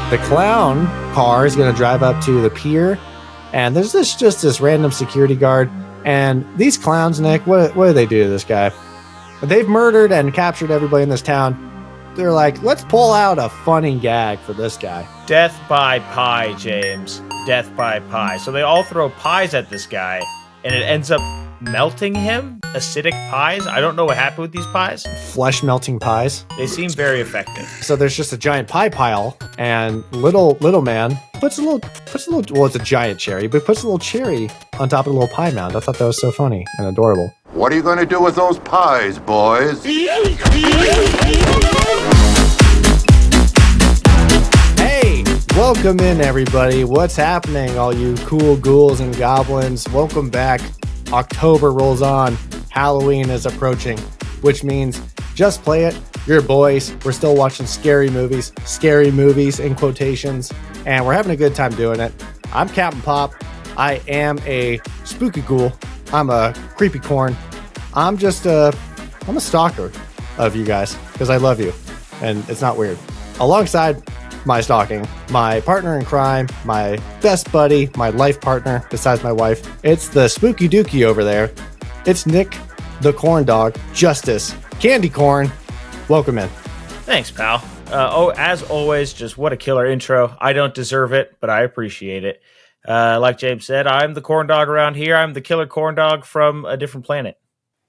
The clown car is going to drive up to the pier, and there's this random security guard. And these clowns, Nick, what do they do to this guy? They've murdered and captured everybody in this town. They're like, let's pull out a funny gag for this guy. Death by pie, James. Death by pie. So they all throw pies at this guy, and it ends up melting him? Acidic pies? I don't know what happened with these pies. Flesh melting pies. They seem very effective. So there's just a giant pie pile, and little man puts a little, well, it's a giant cherry, but puts a little cherry on top of the little pie mound. I thought that was so funny and adorable. What are you going to do with those pies, boys? Hey, welcome in, everybody. What's happening, all you cool ghouls and goblins? Welcome back. October rolls on. Halloween is approaching, which means just play it. Your boys, we're still watching scary movies in quotations, and we're having a good time doing it. I'm Captain Pop. I am a spooky ghoul. I'm a creepy corn. I'm a stalker of you guys because I love you, and it's not weird. Alongside my stalking, my partner in crime, my best buddy, my life partner besides my wife, it's the spooky dookie over there. It's Nick, the corn dog, Justice, Candy Corn. Welcome in. Thanks, pal. As always, just what a killer intro. I don't deserve it, but I appreciate it. Like James said, I'm the corn dog around here. I'm the killer corn dog from a different planet.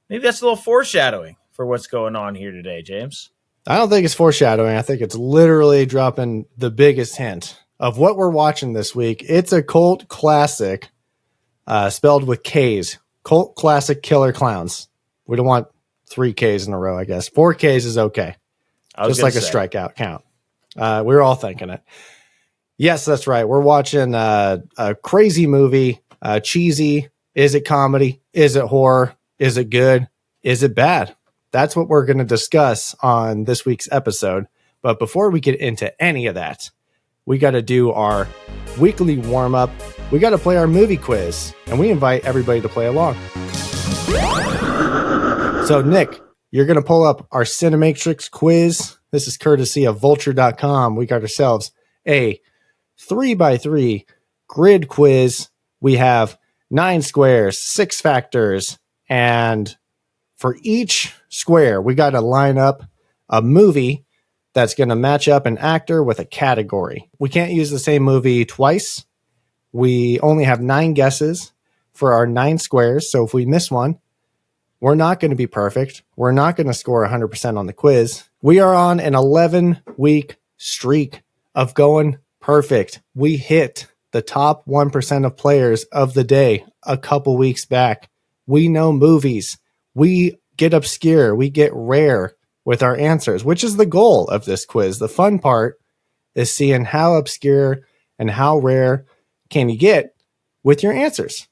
Maybe that's a little foreshadowing for what's going on here today, James. I don't think it's foreshadowing. I think it's literally dropping the biggest hint of what we're watching this week. It's a cult classic, spelled with K's. Cult classic Killer Klowns. We don't want 3 K's in a row, I guess. 4 K's is okay. Just like a strikeout count. We were all thinking it. Yes, that's right. We're watching a crazy movie, cheesy. Is it comedy? Is it horror? Is it good? Is it bad? That's what we're going to discuss on this week's episode. But before we get into any of that, we got to do our weekly warm-up. We got to play our movie quiz, and we invite everybody to play along. So, Nick, you're going to pull up our Cinematrix quiz. This is courtesy of vulture.com. We got ourselves a 3x3 grid quiz. We have 9 squares, 6 factors, and for each square, we got to line up a movie that's going to match up an actor with a category. We can't use the same movie twice. We only have 9 guesses for our 9 squares. So if we miss one, we're not going to be perfect. We're not going to score 100% on the quiz. We are on an 11-week streak of going perfect. We hit the top 1% of players of the day a couple weeks back. We know movies. We get obscure. We get rare with our answers, which is the goal of this quiz. The fun part is seeing how obscure and how rare can you get with your answers.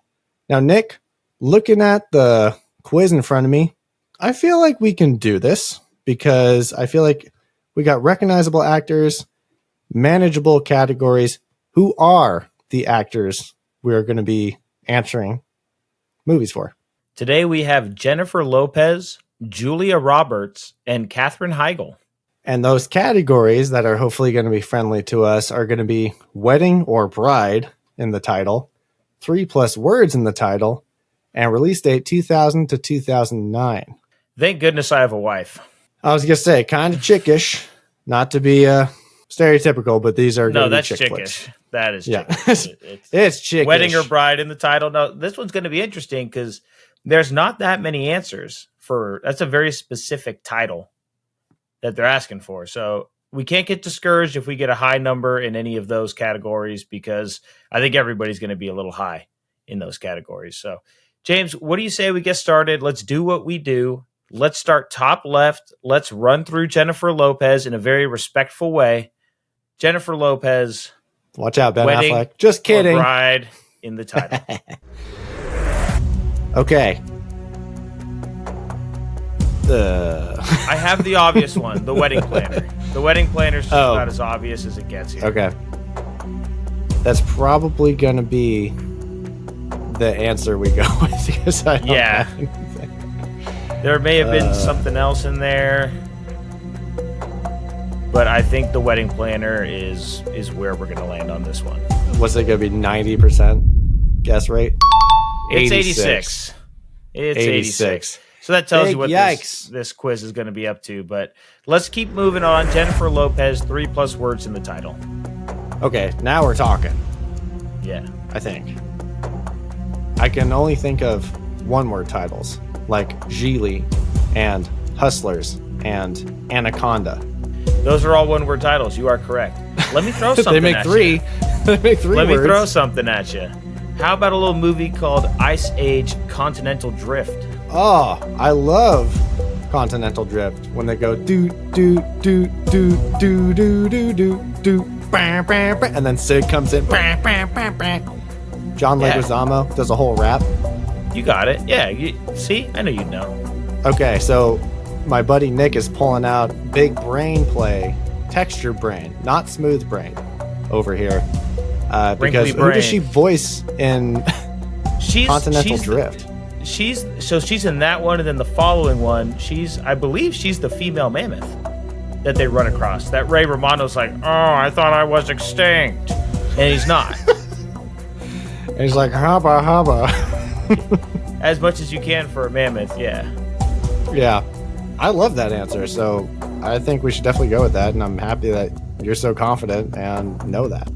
Now, Nick, looking at the quiz in front of me, I feel like we can do this because I feel like we got recognizable actors, manageable categories. Who are the actors we're going to be answering movies for? Today we have Jennifer Lopez, Julia Roberts, and Katherine Heigl. And those categories that are hopefully going to be friendly to us are going to be wedding or bride in the title, 3+ words in the title, and release date 2000 to 2009. Thank goodness I have a wife. I was going to say, kind of chickish, not to be stereotypical, but these are no, going to be that's chick chickish. flicks. That is yeah. chickish. It's chickish. Wedding or bride in the title. No, this one's going to be interesting because there's not that many answers for. That's a very specific title that they're asking for. So we can't get discouraged if we get a high number in any of those categories because I think everybody's going to be a little high in those categories. So, James, what do you say we get started? Let's do what we do. Let's start top left. Let's run through Jennifer Lopez in a very respectful way. Jennifer Lopez. Watch out, Ben wedding Affleck. Just kidding. Or bride in the title. Okay. I have the obvious one, the wedding planner. The wedding planner is just about as obvious as it gets here. Okay. That's probably going to be the answer we go with because I don't have anything. There may have been something else in there. but I think The Wedding Planner is where we're going to land on this one. What's it going to be, 90% guess rate? It's 86. It's 86. So that tells you what this quiz is going to be up to. But let's keep moving on. Jennifer Lopez, 3+ words in the title. Okay, now we're talking. Yeah. I think. I can only think of one-word titles, like Geely and Hustlers and Anaconda. Those are all one-word titles. You are correct. Let me throw something They make at three. you. They make three Let words. me throw something at you. How about a little movie called Ice Age Continental Drift? Oh, I love Continental Drift when they go do do do do do do do do do bam, bam, bam, and then Sid comes in. Bam, bam, bam, bam. John Leguizamo does a whole rap. You got it. Yeah. See, I know you know. Okay, so my buddy Nick is pulling out big brain play, texture brain, not smooth brain, over here. Because who does she voice in Continental Drift? She's in that one, and then the following one, I believe she's the female mammoth that they run across. That Ray Romano's like, oh, I thought I was extinct, and he's not. And he's like, hubba hubba. As much as you can for a mammoth, yeah. Yeah, I love that answer. So I think we should definitely go with that, and I'm happy that you're so confident and know that.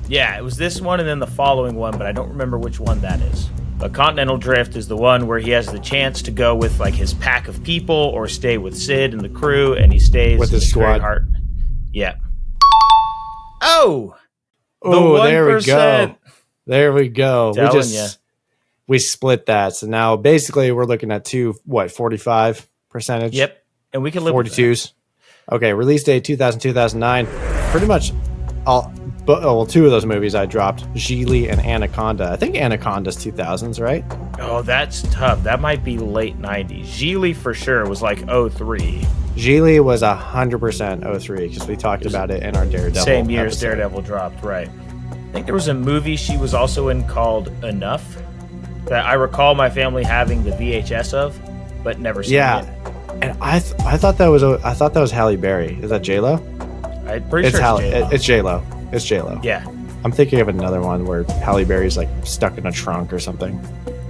Yeah, it was this one and then the following one, but I don't remember which one that is. But Continental Drift is the one where he has the chance to go with like his pack of people or stay with Sid and the crew, and he stays with his squad. Heart. Yeah. Oh, there we go. There we go. We split that. So now basically we're looking at 45% percentage? Yep. And we can live 42s. With that. Okay, release date 2009. Pretty much two of those movies I dropped, Geely and Anaconda. I think Anaconda's 2000s, right? Oh, that's tough. That might be late 90s. Geely for sure was like 03. Geely was 100% 03 because we talked about it in our Daredevil. Same year as episode. Daredevil dropped, right. I think there was a movie she was also in called Enough that I recall my family having the VHS of, but never seen it. And I thought that was Halle Berry. Is that J-Lo? I'm pretty sure it's J-Lo. It's J-Lo. Yeah. I'm thinking of another one where Halle Berry's like stuck in a trunk or something.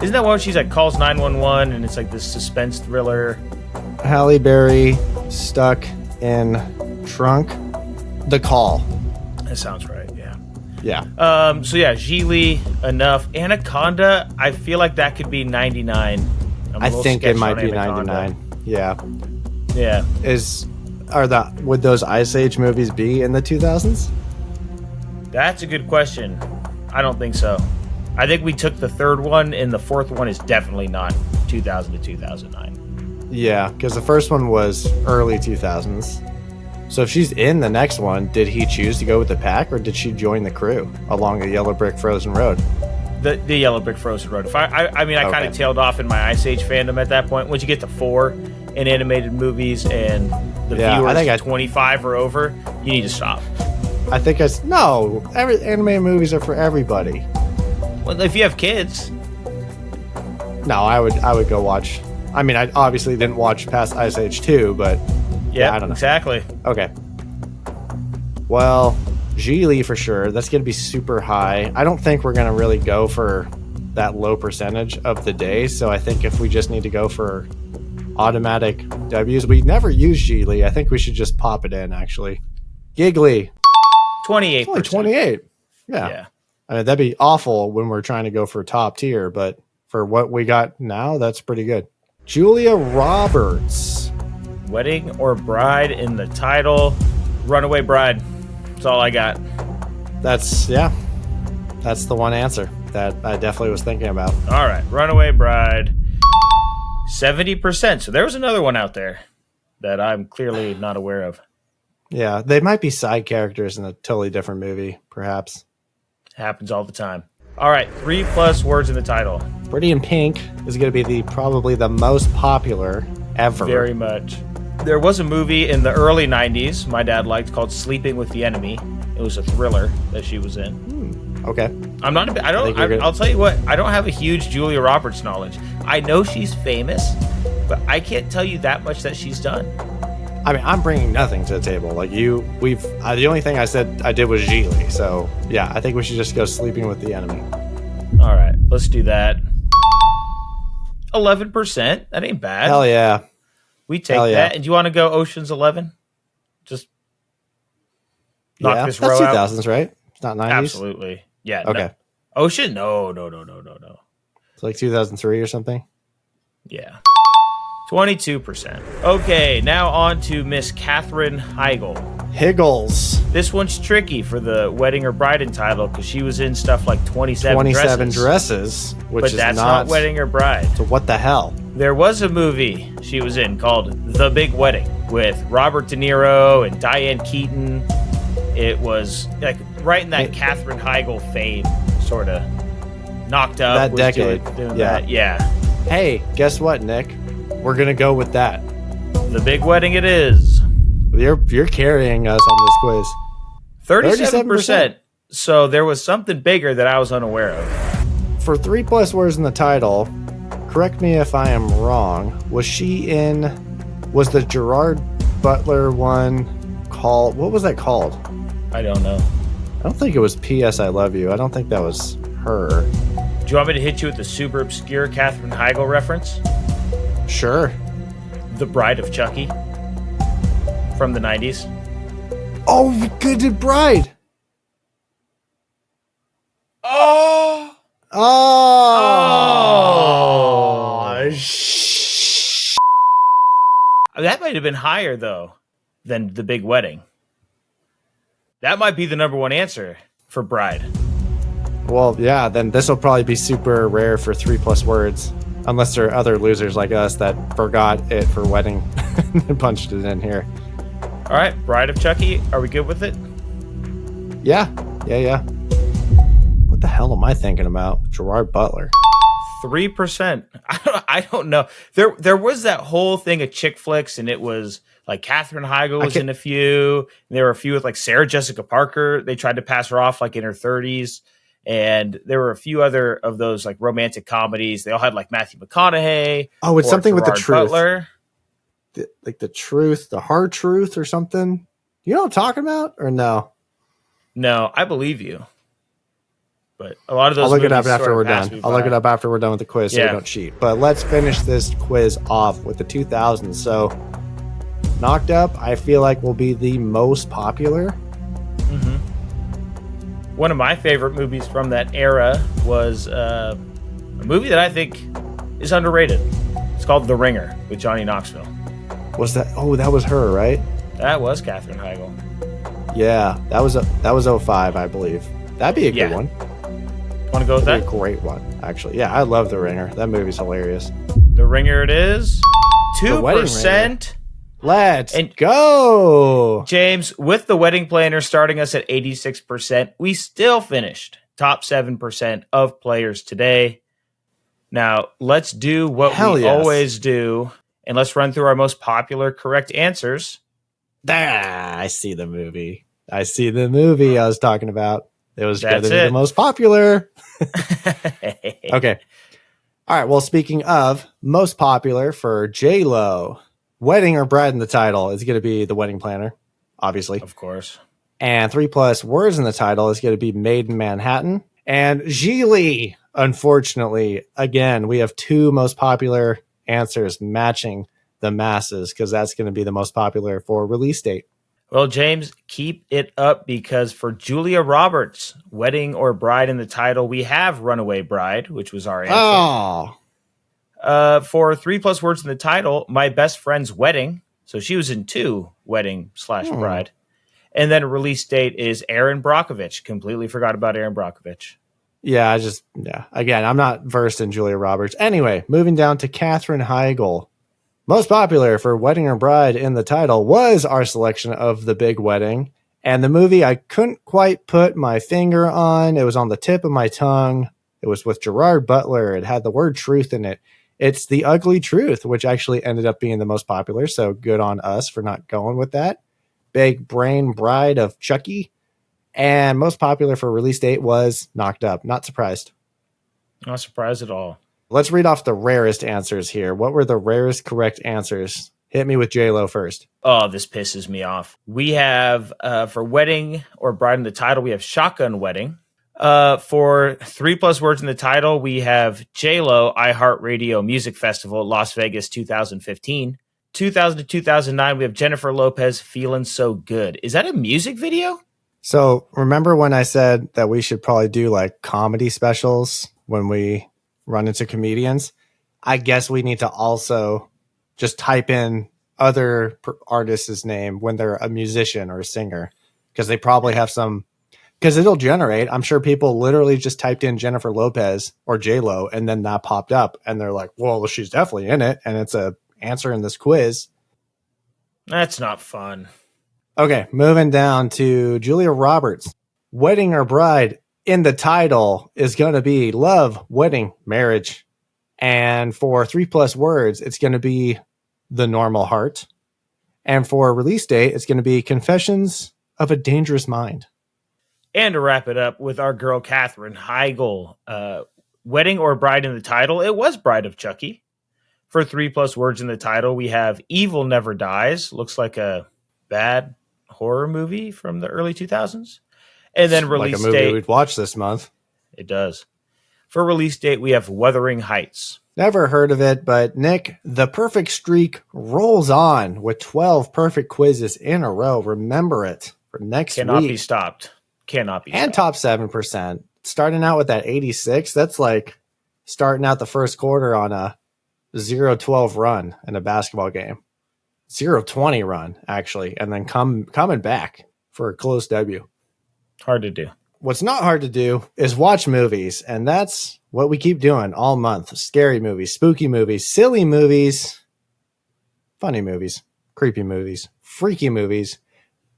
Isn't that one she's like calls 911 and it's like this suspense thriller? Halle Berry stuck in trunk. The Call. That sounds right. Yeah. Yeah. So yeah, Geely, Enough, Anaconda. I feel like that could be 99. I think it might be 99. Yeah. Yeah. Would those Ice Age movies be in the 2000s? That's a good question. I don't think so. I think we took the third one, and the fourth one is definitely not 2000 to 2009. Yeah, because the first one was early 2000s. So if she's in the next one, did he choose to go with the pack, or did she join the crew along the Yellow Brick Frozen Road? The Yellow Brick Frozen Road. I kind of tailed off in my Ice Age fandom at that point. Once you get to 4 in animated movies and the viewers 25 or over, you need to stop. I think every animated movies are for everybody. Well, if you have kids. No, I would go watch. I mean, I obviously didn't watch past Ice Age 2, but yeah, I don't know. Exactly. Okay. Well, Geely for sure. That's going to be super high. I don't think we're going to really go for that low percentage of the day. So I think if we just need to go for automatic W's, we never use Geely. I think we should just pop it in, actually. Giggly. 28%. Only 28. Yeah. I mean, that'd be awful when we're trying to go for top tier, but for what we got now, that's pretty good. Julia Roberts. Wedding or Bride in the title. Runaway Bride. That's all I got. That's the one answer that I definitely was thinking about. All right. Runaway Bride. 70%. So there was another one out there that I'm clearly not aware of. Yeah, they might be side characters in a totally different movie, perhaps. Happens all the time. All right, 3+ words in the title. Pretty in Pink is going to be probably the most popular ever. Very much. There was a movie in the early 90s my dad liked called Sleeping with the Enemy. It was a thriller that she was in. Okay. I'll tell you what, I don't have a huge Julia Roberts knowledge. I know she's famous, but I can't tell you that much that she's done. I mean, I'm bringing nothing to the table. Like the only thing I said I did was Gigli. So yeah, I think we should just go sleeping with the enemy. All right, let's do that. 11%. That ain't bad. Hell yeah. We take that. And do you want to go Ocean's 11? Just knock this row out. That's 2000s, right? It's not 90s? Absolutely. Yeah. Okay. No. Ocean? No. It's like 2003 or something? Yeah. 22%. Okay, now on to Miss Katherine Heigl. Higgles. This one's tricky for the Wedding or Bride title because she was in stuff like 27 dresses, which but is that's not Wedding or Bride. So what the hell? There was a movie she was in called The Big Wedding with Robert De Niro and Diane Keaton. It was like right in that Katherine Heigl fame, sort of knocked up. That decade. Yeah. Hey, guess what, Nick? We're going to go with that. The Big Wedding it is. You're carrying us on this quiz. 37%. So there was something bigger that I was unaware of. For 3+ words in the title, correct me if I am wrong, was the Gerard Butler one called, what was that called? I don't know. I don't think it was P.S. I Love You. I don't think that was her. Do you want me to hit you with the super obscure Katherine Heigl reference? Sure. The Bride of Chucky from the 90s. Oh, Good Bride. Oh. That might have been higher, though, than The Big Wedding. That might be the number one answer for Bride. Well, yeah, then this will probably be super rare for 3+ words. Unless there are other losers like us that forgot it for Wedding and punched it in here. All right, Bride of Chucky, are we good with it? Yeah. What the hell am I thinking about? Gerard Butler. 3%. I don't know. There was that whole thing of chick flicks, and it was like Katherine Heigl was in a few. And there were a few with like Sarah Jessica Parker. They tried to pass her off like in her 30s. And there were a few other of those like romantic comedies. They all had like Matthew McConaughey. Oh, it's something Gerard with the truth. Butler. The truth, the hard truth or something. You know what I'm talking about or no? No, I believe you. But a lot of those I'll look it up movies after sort we're of pass done. me I'll by. look it up after we're done with the quiz so we don't cheat. But let's finish this quiz off with the 2000s. So Knocked Up, I feel like will be the most popular. Mm-hmm. One of my favorite movies from that era was a movie that I think is underrated. It's called The Ringer with Johnny Knoxville. Was that? Oh, that was her, right? That was Katherine Heigl. Yeah, that was 05, I believe. That'd be a good one. Want to go with that? A great one, actually. Yeah, I love The Ringer. That movie's hilarious. The Ringer it is. 2%. Let's go. James, with the Wedding Planner starting us at 86%, we still finished top 7% of players today. Now, let's do what we always do, and let's run through our most popular correct answers. I see the movie. I was talking about. It was going to be the most popular. Okay. All right. Well, speaking of most popular for J-Lo, Wedding or Bride in the title is going to be The Wedding Planner, obviously. Of course. And 3+ words in the title is going to be Made in Manhattan. And Gigli, unfortunately, again, we have two most popular answers matching the masses because that's going to be the most popular for release date. Well, James, keep it up because for Julia Roberts, Wedding or Bride in the title, we have Runaway Bride, which was our answer. Oh. For 3+ words in the title, My Best Friend's Wedding. So she was in 2, Wedding/Bride. And then release date is Erin Brockovich. Completely forgot about Erin Brockovich. Yeah, Again, I'm not versed in Julia Roberts. Anyway, moving down to Katherine Heigl. Most popular for Wedding or Bride in the title was our selection of The Big Wedding. And the movie I couldn't quite put my finger on. It was on the tip of my tongue. It was with Gerard Butler. It had the word truth in it. It's The Ugly Truth, which actually ended up being the most popular. So good on us for not going with that. Big Brain Bride of Chucky. And most popular for release date was Knocked Up. Not surprised. Not surprised at all. Let's read off the rarest answers here. What were the rarest correct answers Hit me with J-Lo first. Oh, this pisses me off. We have, for wedding or bride in the title, we have Shotgun Wedding. For 3+ words in the title, we have J-Lo iHeartRadio Music Festival, Las Vegas 2015. 2000 to 2009, we have Jennifer Lopez, Feeling So Good. Is that a music video? So remember when I said that we should probably do like comedy specials when we run into comedians? I guess we need to also just type in other artist's name when they're a musician or a singer, because they probably have some, because it'll generate. I'm sure people literally just typed in Jennifer Lopez or J-Lo and then that popped up and they're like, well, she's definitely in it. And it's a answer in this quiz. That's not fun. Okay, moving down to Julia Roberts. Wedding or bride in the title is going to be love, wedding, marriage. And for 3+ words, it's going to be The Normal Heart. And for release date, it's going to be Confessions of a Dangerous Mind. And to wrap it up with our girl, Katherine Heigl. Wedding or bride in the title, it was Bride of Chucky. For 3+ words in the title, we have Evil Never Dies. Looks like a bad horror movie from the early 2000s. And then release like a movie date, we'd watch this month. It does. For release date, we have Wuthering Heights. Never heard of it, but Nick, the perfect streak rolls on with 12 perfect quizzes in a row. Remember it for next week. Cannot be stopped. And top 7%. Starting out with that 86, that's like starting out the first quarter on a 0-12 run in a basketball game. 0-20 run, actually, and then coming back for a close debut. Hard to do. What's not hard to do is watch movies, and that's what we keep doing all month. Scary movies, spooky movies, silly movies, funny movies, creepy movies, freaky movies.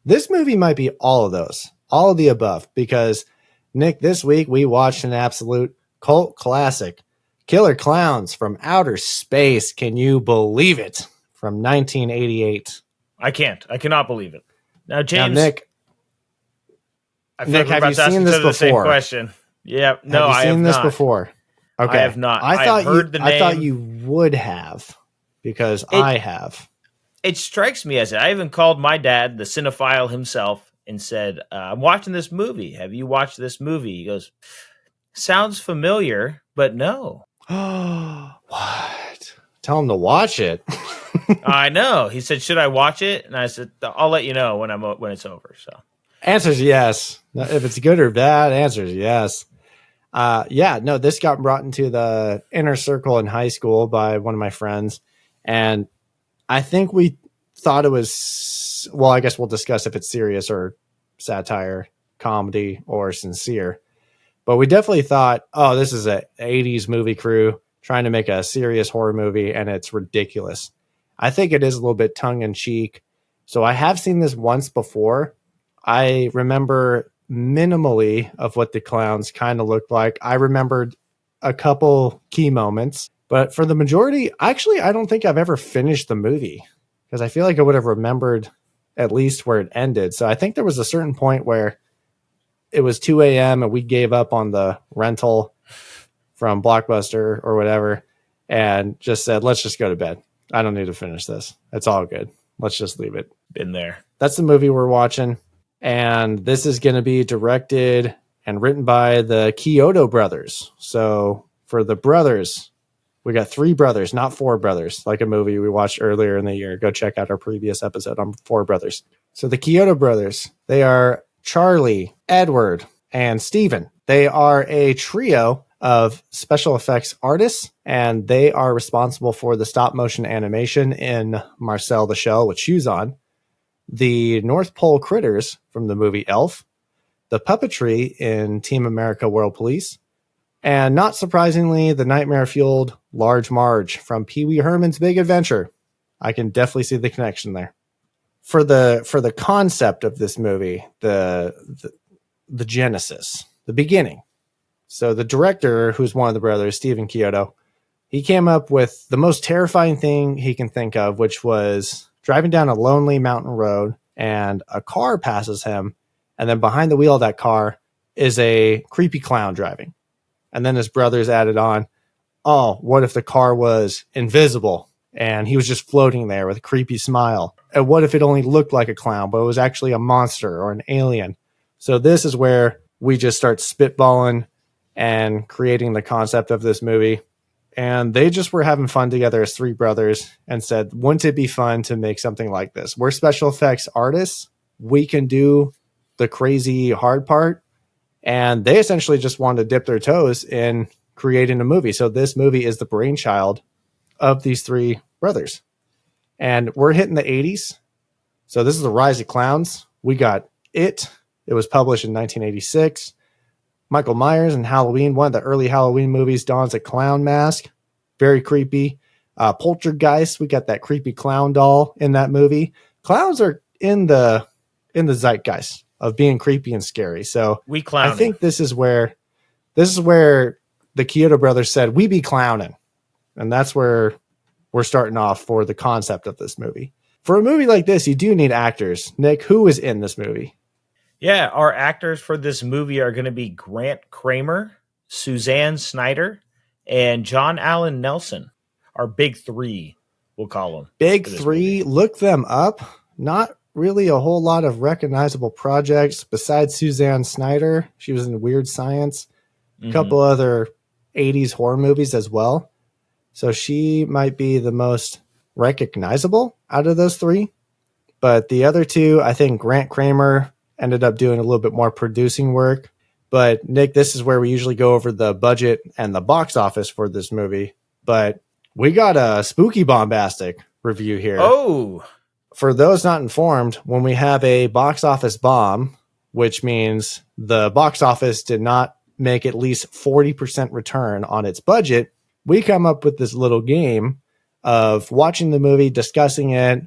This movie might be all of those, all of the above, because, Nick, this week we watched an absolute cult classic, Killer Klowns from Outer Space. Can you believe it? From 1988. I can't. I cannot believe it. Now, James. Now, Nick, have you seen this before? Same question. Yeah. No, I have not. Have you seen this before? Okay. I have not. I thought you would have, because I have. It strikes me as it. I even called my dad, the cinephile himself, and said, I'm watching this movie. Have you watched this movie? He goes, sounds familiar, but no. What? Tell him to watch it. I know. He said, should I watch it? And I said, I'll let you know when it's over. So answer's yes. If it's good or bad, answer's yes. This got brought into the inner circle in high school by one of my friends. And I think we thought it was, well, I guess we'll discuss if it's serious or satire, comedy, or sincere. But we definitely thought, oh, this is a 80s movie crew trying to make a serious horror movie, and it's ridiculous. I think it is a little bit tongue-in-cheek. So I have seen this once before. I remember minimally of what the clowns kind of looked like. I remembered a couple key moments. But for the majority, actually, I don't think I've ever finished the movie, because I feel like I would have remembered at least where it ended. So I think there was a certain point where it was 2 a.m. and we gave up on the rental from Blockbuster or whatever and just said, let's just go to bed. I don't need to finish this. It's all good. Let's just leave it. Been there. That's the movie we're watching. And this is going to be directed and written by the Chiodo brothers. So for the brothers, we got 3 brothers, not 4 brothers, like a movie we watched earlier in the year. Go check out our previous episode on 4 brothers. So the Chiodo brothers, they are Charlie, Edward, and Steven. They are a trio of special effects artists, and they are responsible for the stop motion animation in Marcel the Shell with Shoes On, the North Pole critters from the movie Elf, the puppetry in Team America World Police, and not surprisingly, the nightmare-fueled Large Marge from Pee Wee Herman's Big Adventure. I can definitely see the connection there. For the concept of this movie, the genesis, the beginning. So the director, who's one of the brothers, Stephen Chiodo, he came up with the most terrifying thing he can think of, which was driving down a lonely mountain road and a car passes him. And then behind the wheel of that car is a creepy clown driving. And then his brothers added on, oh, what if the car was invisible and he was just floating there with a creepy smile. And what if it only looked like a clown, but it was actually a monster or an alien? So this is where we just start spitballing and creating the concept of this movie. And they just were having fun together as three brothers and said, wouldn't it be fun to make something like this? We're special effects artists. We can do the crazy hard part. And they essentially just wanted to dip their toes in creating a movie. So this movie is the brainchild of these three brothers. And we're hitting the 80s. So this is the rise of clowns. We got It. It was published in 1986. Michael Myers and Halloween, one of the early Halloween movies, dons a clown mask. Very creepy. Poltergeist, we got that creepy clown doll in that movie. Clowns are in the zeitgeist of being creepy and scary. So we clowning. I think this is where the Kyoto brothers said, we be clowning. And that's where we're starting off for the concept of this movie. For a movie like this, you do need actors. Nick, who is in this movie? Yeah, our actors for this movie are going to be Grant Kramer, Suzanne Snyder, and John Allen Nelson. Our big three, we'll call them. Big three, look them up. Not really a whole lot of recognizable projects besides Suzanne Snyder. She was in Weird Science, a couple other 80s horror movies as well. So she might be the most recognizable out of those three. But the other two, I think Grant Kramer ended up doing a little bit more producing work. But Nick, this is where we usually go over the budget and the box office for this movie. But we got a spooky bombastic review here. Oh, for those not informed, when we have a box office bomb, which means the box office did not make at least 40% return on its budget, we come up with this little game of watching the movie, discussing it,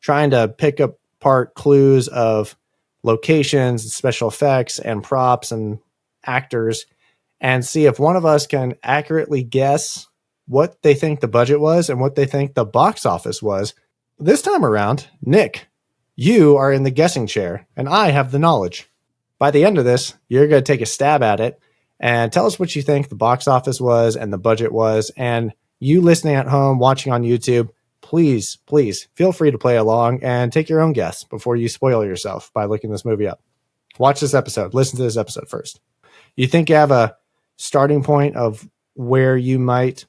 trying to pick apart clues of locations and special effects and props and actors, and see if one of us can accurately guess what they think the budget was and what they think the box office was. This time around, Nick, you are in the guessing chair and I have the knowledge. By the end of this, you're going to take a stab at it and tell us what you think the box office was and the budget was. And you listening at home, watching on YouTube, please feel free to play along and take your own guess before you spoil yourself by looking this movie up. Watch this episode. Listen to this episode first. You think you have a starting point of where you might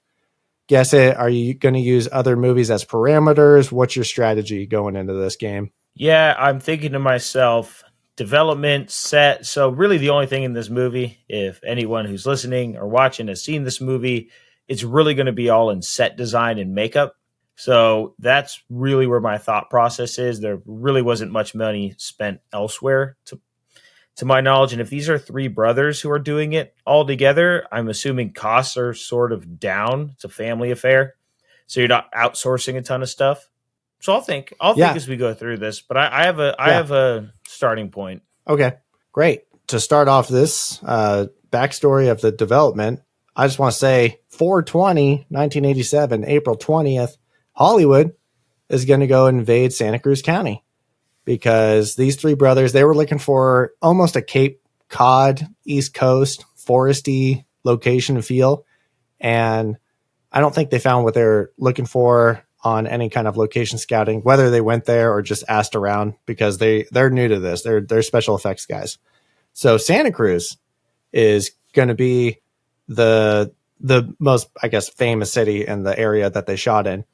guess it? Are you going to use other movies as parameters? What's your strategy going into this game? Yeah, I'm thinking to myself, development, set. So really the only thing in this movie, if anyone who's listening or watching has seen this movie, it's really going to be all in set design and makeup. So that's really where my thought process is. There really wasn't much money spent elsewhere to my knowledge. And if these are three brothers who are doing it all together, I'm assuming costs are sort of down. It's a family affair. So you're not outsourcing a ton of stuff. So I'll think as we go through this, but I have a starting point. Okay, great. To start off this backstory of the development, I just want to say 4/20/1987, April 20th, Hollywood is going to go invade Santa Cruz County because these three brothers, they were looking for almost a Cape Cod, East Coast, foresty location feel. And I don't think they found what they're looking for on any kind of location scouting, whether they went there or just asked around, because they're new to this. They're special effects guys. So Santa Cruz is going to be the most, I guess, famous city in the area that they shot in,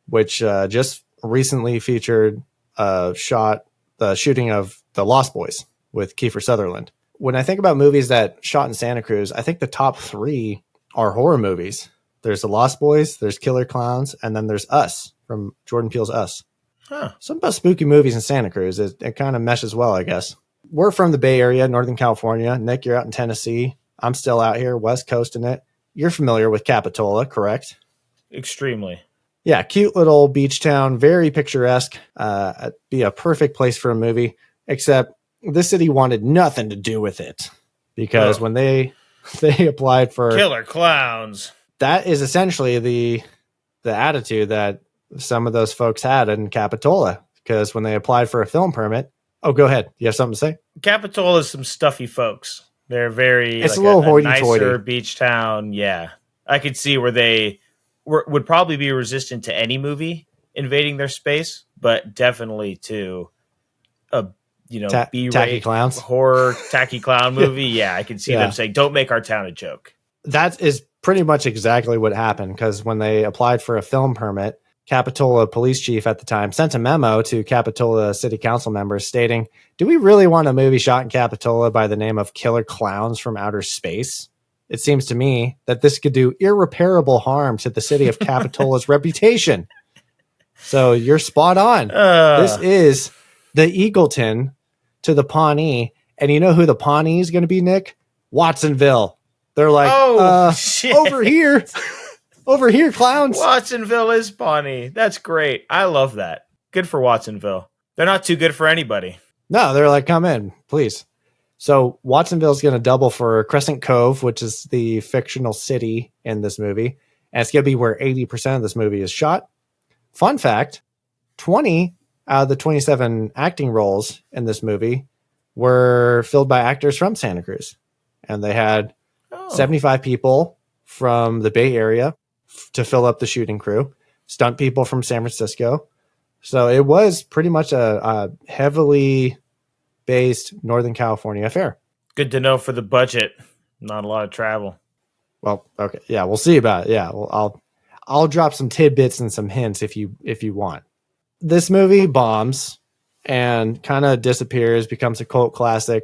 which just recently featured the shooting of The Lost Boys with Kiefer Sutherland. When I think about movies that shot in Santa Cruz, I think the top three are horror movies. There's The Lost Boys, there's Killer Klowns, and then there's Us from Jordan Peele's Us. Huh. Something about spooky movies in Santa Cruz. It kind of meshes well, I guess. We're from the Bay Area, Northern California. Nick, you're out in Tennessee. I'm still out here, West Coasting it. You're familiar with Capitola, correct? Extremely. Yeah, cute little beach town, very picturesque. Be a perfect place for a movie, except this city wanted nothing to do with it because when they applied for Killer Klowns, that is essentially the attitude that some of those folks had in Capitola, because when they applied for a film permit, go ahead. You have something to say? Capitola is some stuffy folks. They're very, it's like a little hoity-toity nicer beach town. Yeah. I could see where would probably be resistant to any movie invading their space, but definitely to a B-rate tacky clowns horror tacky clown movie. Yeah, I can see them saying, "Don't make our town a joke." That is pretty much exactly what happened, because when they applied for a film permit, Capitola police chief at the time sent a memo to Capitola city council members stating, "Do we really want a movie shot in Capitola by the name of Killer Klowns from Outer Space? It seems to me that this could do irreparable harm to the city of Capitola's reputation." So you're spot on. This is the Eagleton to the Pawnee. And you know who the Pawnee is going to be, Nick? Watsonville. They're like, shit. over here, clowns. Watsonville is Pawnee. That's great. I love that. Good for Watsonville. They're not too good for anybody. No, they're like, come in, please. So Watsonville is going to double for Crescent Cove, which is the fictional city in this movie. And it's going to be where 80% of this movie is shot. Fun fact, 20 out of the 27 acting roles in this movie were filled by actors from Santa Cruz. And they had 75 people from the Bay Area to fill up the shooting crew, stunt people from San Francisco. So it was pretty much a heavily based Northern California affair. Good to know for the budget. Not a lot of travel. Well, okay. Yeah, we'll see about it. Yeah, well, I'll drop some tidbits and some hints if you want. This movie bombs and kind of disappears, becomes a cult classic.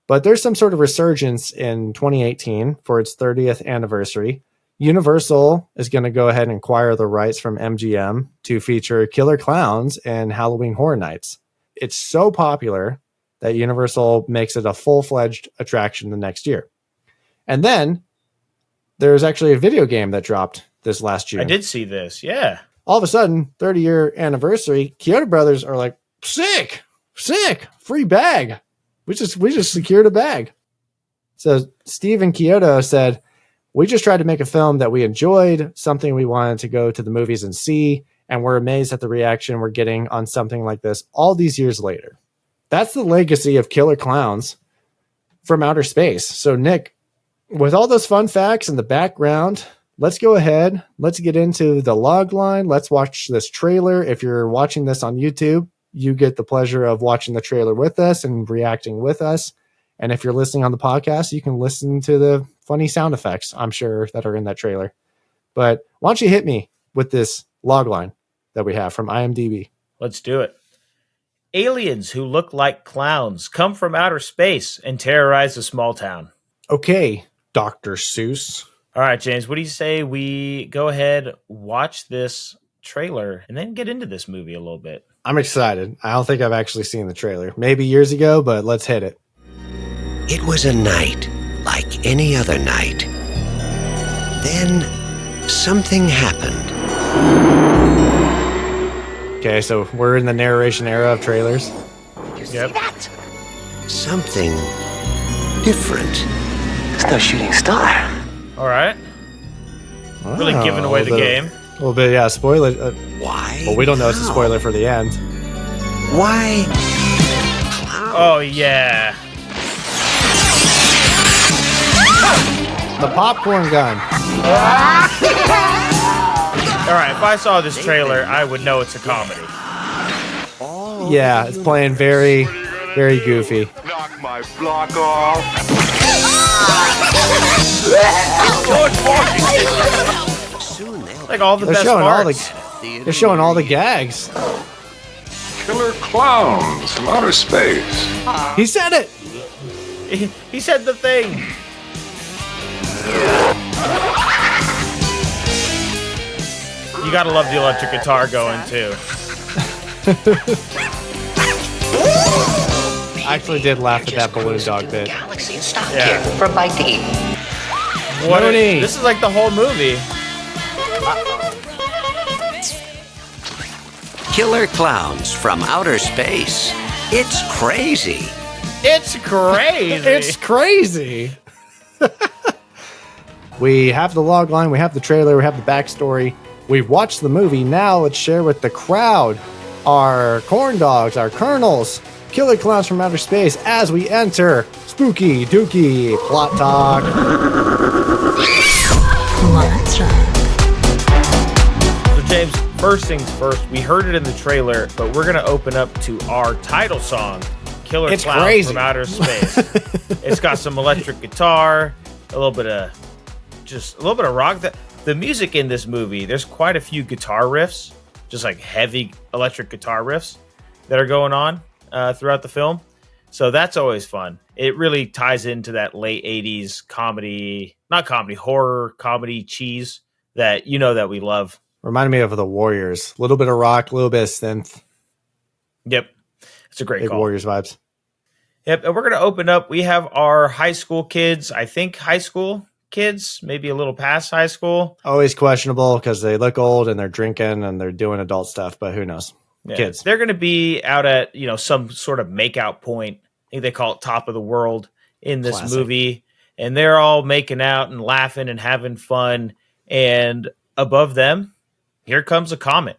But there's some sort of resurgence in 2018 for its 30th anniversary. Universal is going to go ahead and acquire the rights from MGM to feature Killer Klowns and Halloween Horror Nights. It's so popular that Universal makes it a full-fledged attraction the next year. And then there's actually a video game that dropped this last June. I did see this, yeah. All of a sudden, 30-year anniversary, Kyoto Brothers are like, sick, free bag. We just secured a bag. So Steve and Kyoto said, we just tried to make a film that we enjoyed, something we wanted to go to the movies and see, and we're amazed at the reaction we're getting on something like this all these years later. That's the legacy of Killer Klowns from Outer Space. So Nick, with all those fun facts in the background, let's go ahead. Let's get into the logline. Let's watch this trailer. If you're watching this on YouTube, you get the pleasure of watching the trailer with us and reacting with us. And if you're listening on the podcast, you can listen to the funny sound effects, I'm sure, that are in that trailer. But why don't you hit me with this logline that we have from IMDb? Let's do it. Aliens who look like clowns come from outer space and terrorize a small town. Okay, Dr. Seuss. All right, James, what do you say we go ahead, watch this trailer, and then get into this movie a little bit? I'm excited. I don't think I've actually seen the trailer. Maybe years ago, but let's hit it. It was a night like any other night. Then something happened. Okay, so we're in the narration era of trailers. You see that? Something different. It's no shooting star. All right. Really giving away the game. A little bit, yeah. Spoiler. Why? Well, we don't know it's a spoiler for the end. Why? Oh, yeah. The popcorn gun. All right, if I saw this trailer, I would know it's a comedy. Yeah, it's playing very, very goofy. Knock my block off. Like all the They're best showing parts. They're showing all the gags. Killer Klowns from Outer Space. He said it. He said the thing. You gotta love the electric guitar going too. I actually did laugh at that balloon dog bit. Galaxy and stop Yeah. here for bite to eat. What Mooney. this is like the whole movie. Killer Klowns from Outer Space. It's crazy. It's crazy. It's crazy. We have the log line, we have the trailer, we have the backstory. We've watched the movie. Now let's share with the crowd our corn dogs, our kernels, Killer Klowns from Outer Space as we enter Spooky Dookie Plot Talk. Plot Talk. first things first, we heard it in the trailer, but we're going to open up to our title song, Killer Klowns from Outer Space. It's got some electric guitar, a little bit of rock. The music in this movie, there's quite a few guitar riffs, just like heavy electric guitar riffs that are going on throughout the film. So that's always fun. It really ties into that late 80s horror comedy cheese that that we love. Reminded me of the Warriors. A little bit of rock, a little bit of synth. Yep. It's a great big call. Warriors vibes. Yep. And we're going to open up. We have our high school kids. I think high school kids, maybe a little past high school. Always questionable because they look old and they're drinking and they're doing adult stuff, but who knows? Yeah. Kids. They're going to be out at, some sort of makeout point. I think they call it top of the world in this movie. And they're all making out and laughing and having fun. And above them, here comes a comet.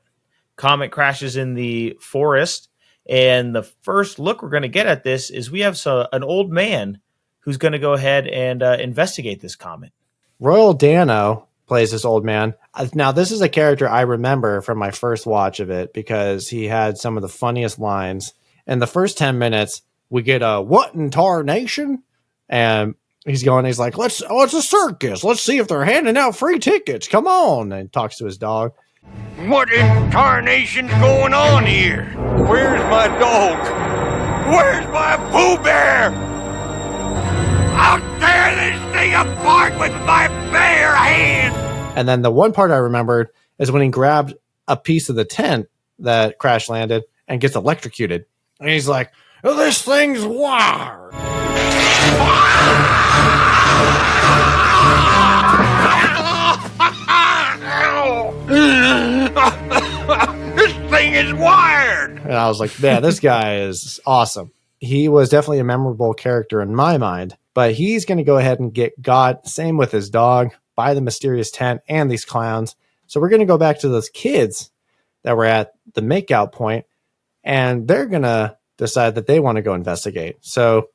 Comet crashes in the forest. And the first look we're going to get at this is we have an old man who's going to go ahead and investigate this comet. Royal Dano plays this old man. Now, this is a character I remember from my first watch of it because he had some of the funniest lines. In the first 10 minutes, we get a what in tarnation? And he's like, it's a circus. Let's see if they're handing out free tickets. Come on. And talks to his dog. What in tarnation's going on here? Where's my dog? Where's my Pooh Bear? I'll tear this thing apart with my bare hands. And then the one part I remembered is when he grabbed a piece of the tent that crash landed and gets electrocuted. And he's like, this thing's wired. This thing is wired. And I was like, man, this guy is awesome. He was definitely a memorable character in my mind, but he's going to go ahead and get got. Same with his dog, by the mysterious tent and these clowns. So we're going to go back to those kids that were at the makeout point, and they're going to decide that they want to go investigate. So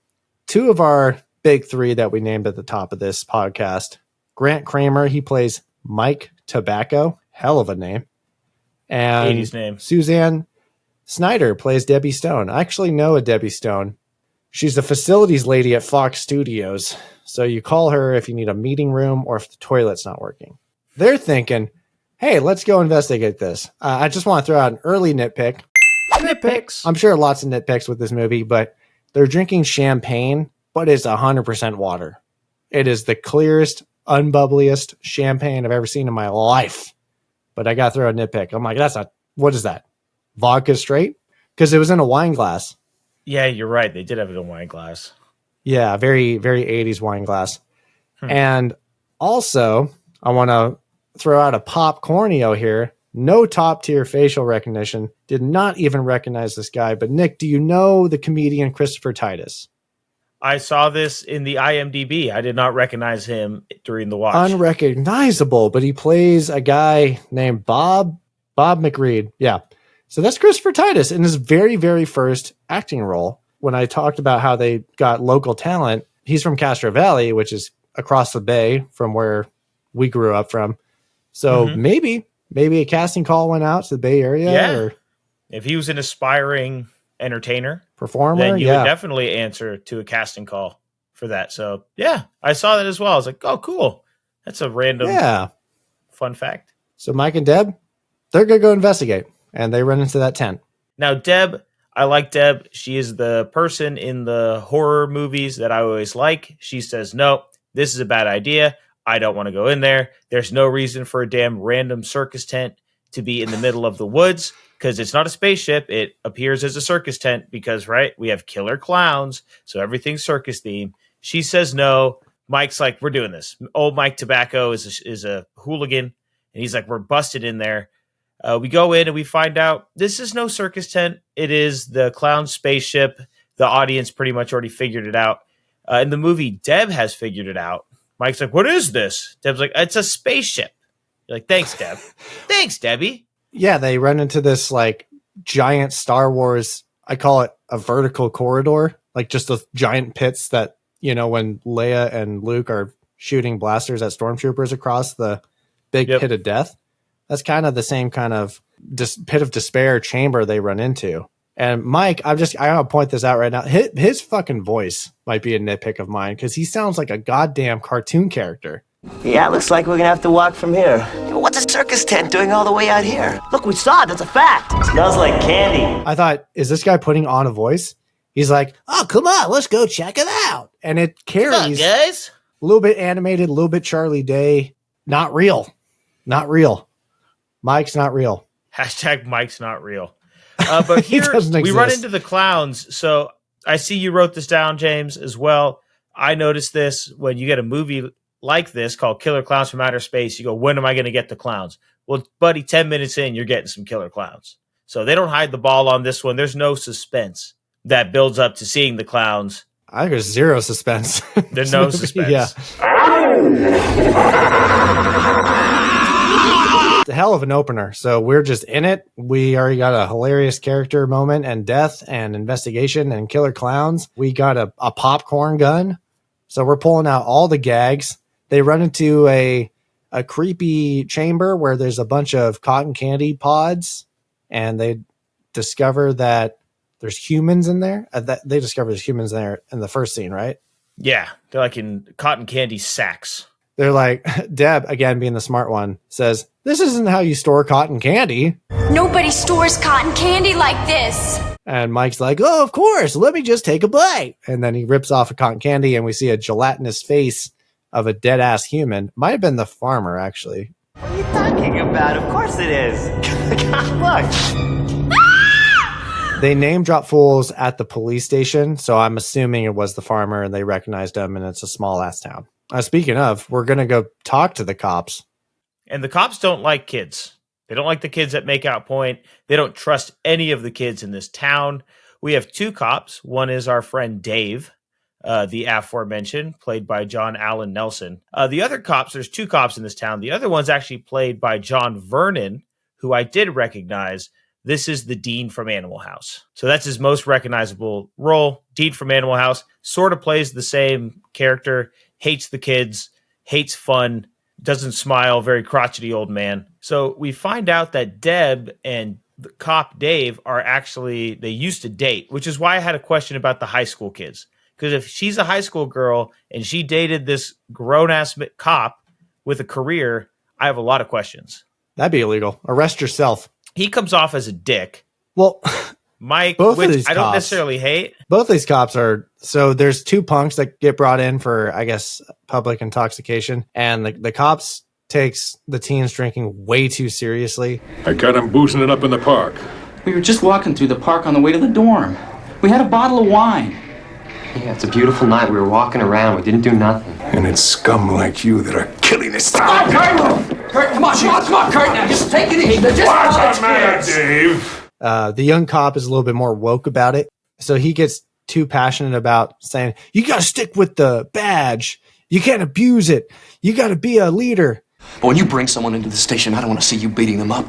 two of our big three that we named at the top of this podcast, Grant Kramer, he plays Mike Tobacco, hell of a name. And 80s name. Suzanne Snyder plays Debbie Stone. I actually know a Debbie Stone. She's the facilities lady at Fox Studios. So you call her if you need a meeting room or if the toilet's not working. They're thinking, hey, let's go investigate this. I just want to throw out an early nitpick. Nitpicks. I'm sure lots of nitpicks with this movie, but they're drinking champagne, but it's 100% water. It is the clearest, unbubbliest champagne I've ever seen in my life. But I got to throw a nitpick. I'm like, what is that? Vodka straight? Because it was in a wine glass. Yeah, you're right. They did have it in a wine glass. Yeah, very, very 80s wine glass. And also, I want to throw out a popcornio here. No top tier facial recognition. Did not even recognize this guy. But Nick, do you know the comedian Christopher Titus? I saw this in the IMDb. I did not recognize him during the watch. Unrecognizable, but he plays a guy named Bob McReed. Yeah. So that's Christopher Titus in his very, very first acting role. When I talked about how they got local talent, he's from Castro Valley, which is across the bay from where we grew up from. So maybe a casting call went out to the Bay Area. Yeah. Or if he was an aspiring entertainer, performer, then you would definitely answer to a casting call for that. So yeah, I saw that as well. I was like, oh, cool. That's a random fun fact. So Mike and Deb, they're going to go investigate, and they run into that tent. Now, Deb, I like Deb. She is the person in the horror movies that I always like. She says, no, this is a bad idea. I don't want to go in there. There's no reason for a damn random circus tent to be in the middle of the woods because it's not a spaceship. It appears as a circus tent because, right, we have killer clowns, so everything's circus themed. She says no. Mike's like, we're doing this. Old Mike Tobacco is a hooligan, and he's like, we're busted in there. We go in and we find out this is no circus tent. It is the clown spaceship. The audience pretty much already figured it out. In the movie, Deb has figured it out. Mike's like, what is this? Deb's like, it's a spaceship. You're like, thanks, Deb. Thanks, Debbie. Yeah, they run into this like giant Star Wars, I call it a vertical corridor, like just the giant pits that, when Leia and Luke are shooting blasters at stormtroopers across the big pit of death. That's kind of the same kind of pit of despair chamber they run into. And Mike, I gotta point this out right now. His fucking voice might be a nitpick of mine because he sounds like a goddamn cartoon character. Yeah, looks like we're gonna have to walk from here. What's a circus tent doing all the way out here? Look, we saw it. That's a fact. Smells like candy. I thought, is this guy putting on a voice? He's like, oh, come on, let's go check it out. And it carries guys. a little bit animated, a little bit Charlie Day. Not real. Not real. Mike's not real. Hashtag Mike's not real. But here doesn't we run exist. into the clowns. So I see you wrote this down, James, as well. I noticed this when you get a movie like this called Killer Klowns from Outer Space. You go, when am I going to get the clowns? Well, buddy, 10 minutes in, you're getting some killer clowns. So they don't hide the ball on this one. There's no suspense that builds up to seeing the clowns. I think there's zero suspense. There's no suspense. Yeah. It's a hell of an opener. So we're just in it. We already got a hilarious character moment and death and investigation and killer clowns. We got a popcorn gun. So we're pulling out all the gags. They run into a creepy chamber where there's a bunch of cotton candy pods, and they discover that there's humans in there. They discover there's humans in there in the first scene, right? Yeah, they're like in cotton candy sacks. They're like, Deb, again being the smart one, says, this isn't how you store cotton candy. Nobody stores cotton candy like this. And Mike's like, oh, of course, let me just take a bite. And then he rips off a cotton candy, and we see a gelatinous face of a dead-ass human. Might have been the farmer, actually. What are you talking about? Of course it is. Look. They name drop fools at the police station, so I'm assuming it was the farmer, and they recognized him, and it's a small-ass town. Speaking of, we're going to go talk to the cops. And the cops don't like kids. They don't like the kids at Makeout Point. They don't trust any of the kids in this town. We have two cops. One is our friend Dave, the aforementioned, played by John Allen Nelson. The other cops, there's two cops in this town. The other one's actually played by John Vernon, who I did recognize. This is the Dean from Animal House. So that's his most recognizable role. Dean from Animal House sort of plays the same character, hates the kids, hates fun, doesn't smile, very crotchety old man. So we find out that Deb and the cop Dave are actually, they used to date, which is why I had a question about the high school kids. Because if she's a high school girl and she dated this grown-ass cop with a career, I have a lot of questions. That'd be illegal. Arrest yourself. He comes off as a dick. Well, Mike, both of which these I don't cops- necessarily hate. both these cops are, so there's two punks that get brought in for, I guess, public intoxication. And the cops takes the teens drinking way too seriously. I got him boozing it up in the park. We were just walking through the park on the way to the dorm. We had a bottle of wine. Yeah, it's a beautiful night. We were walking around. We didn't do nothing. And it's scum like you that are killing this Come on, Kurt! Kurt, come on, Kurt, now. Just take it easy. Just What's the matter, Dave? The young cop is a little bit more woke about it. So he gets too passionate about saying, you got to stick with the badge. You can't abuse it. You got to be a leader. But when you bring someone into the station, I don't want to see you beating them up.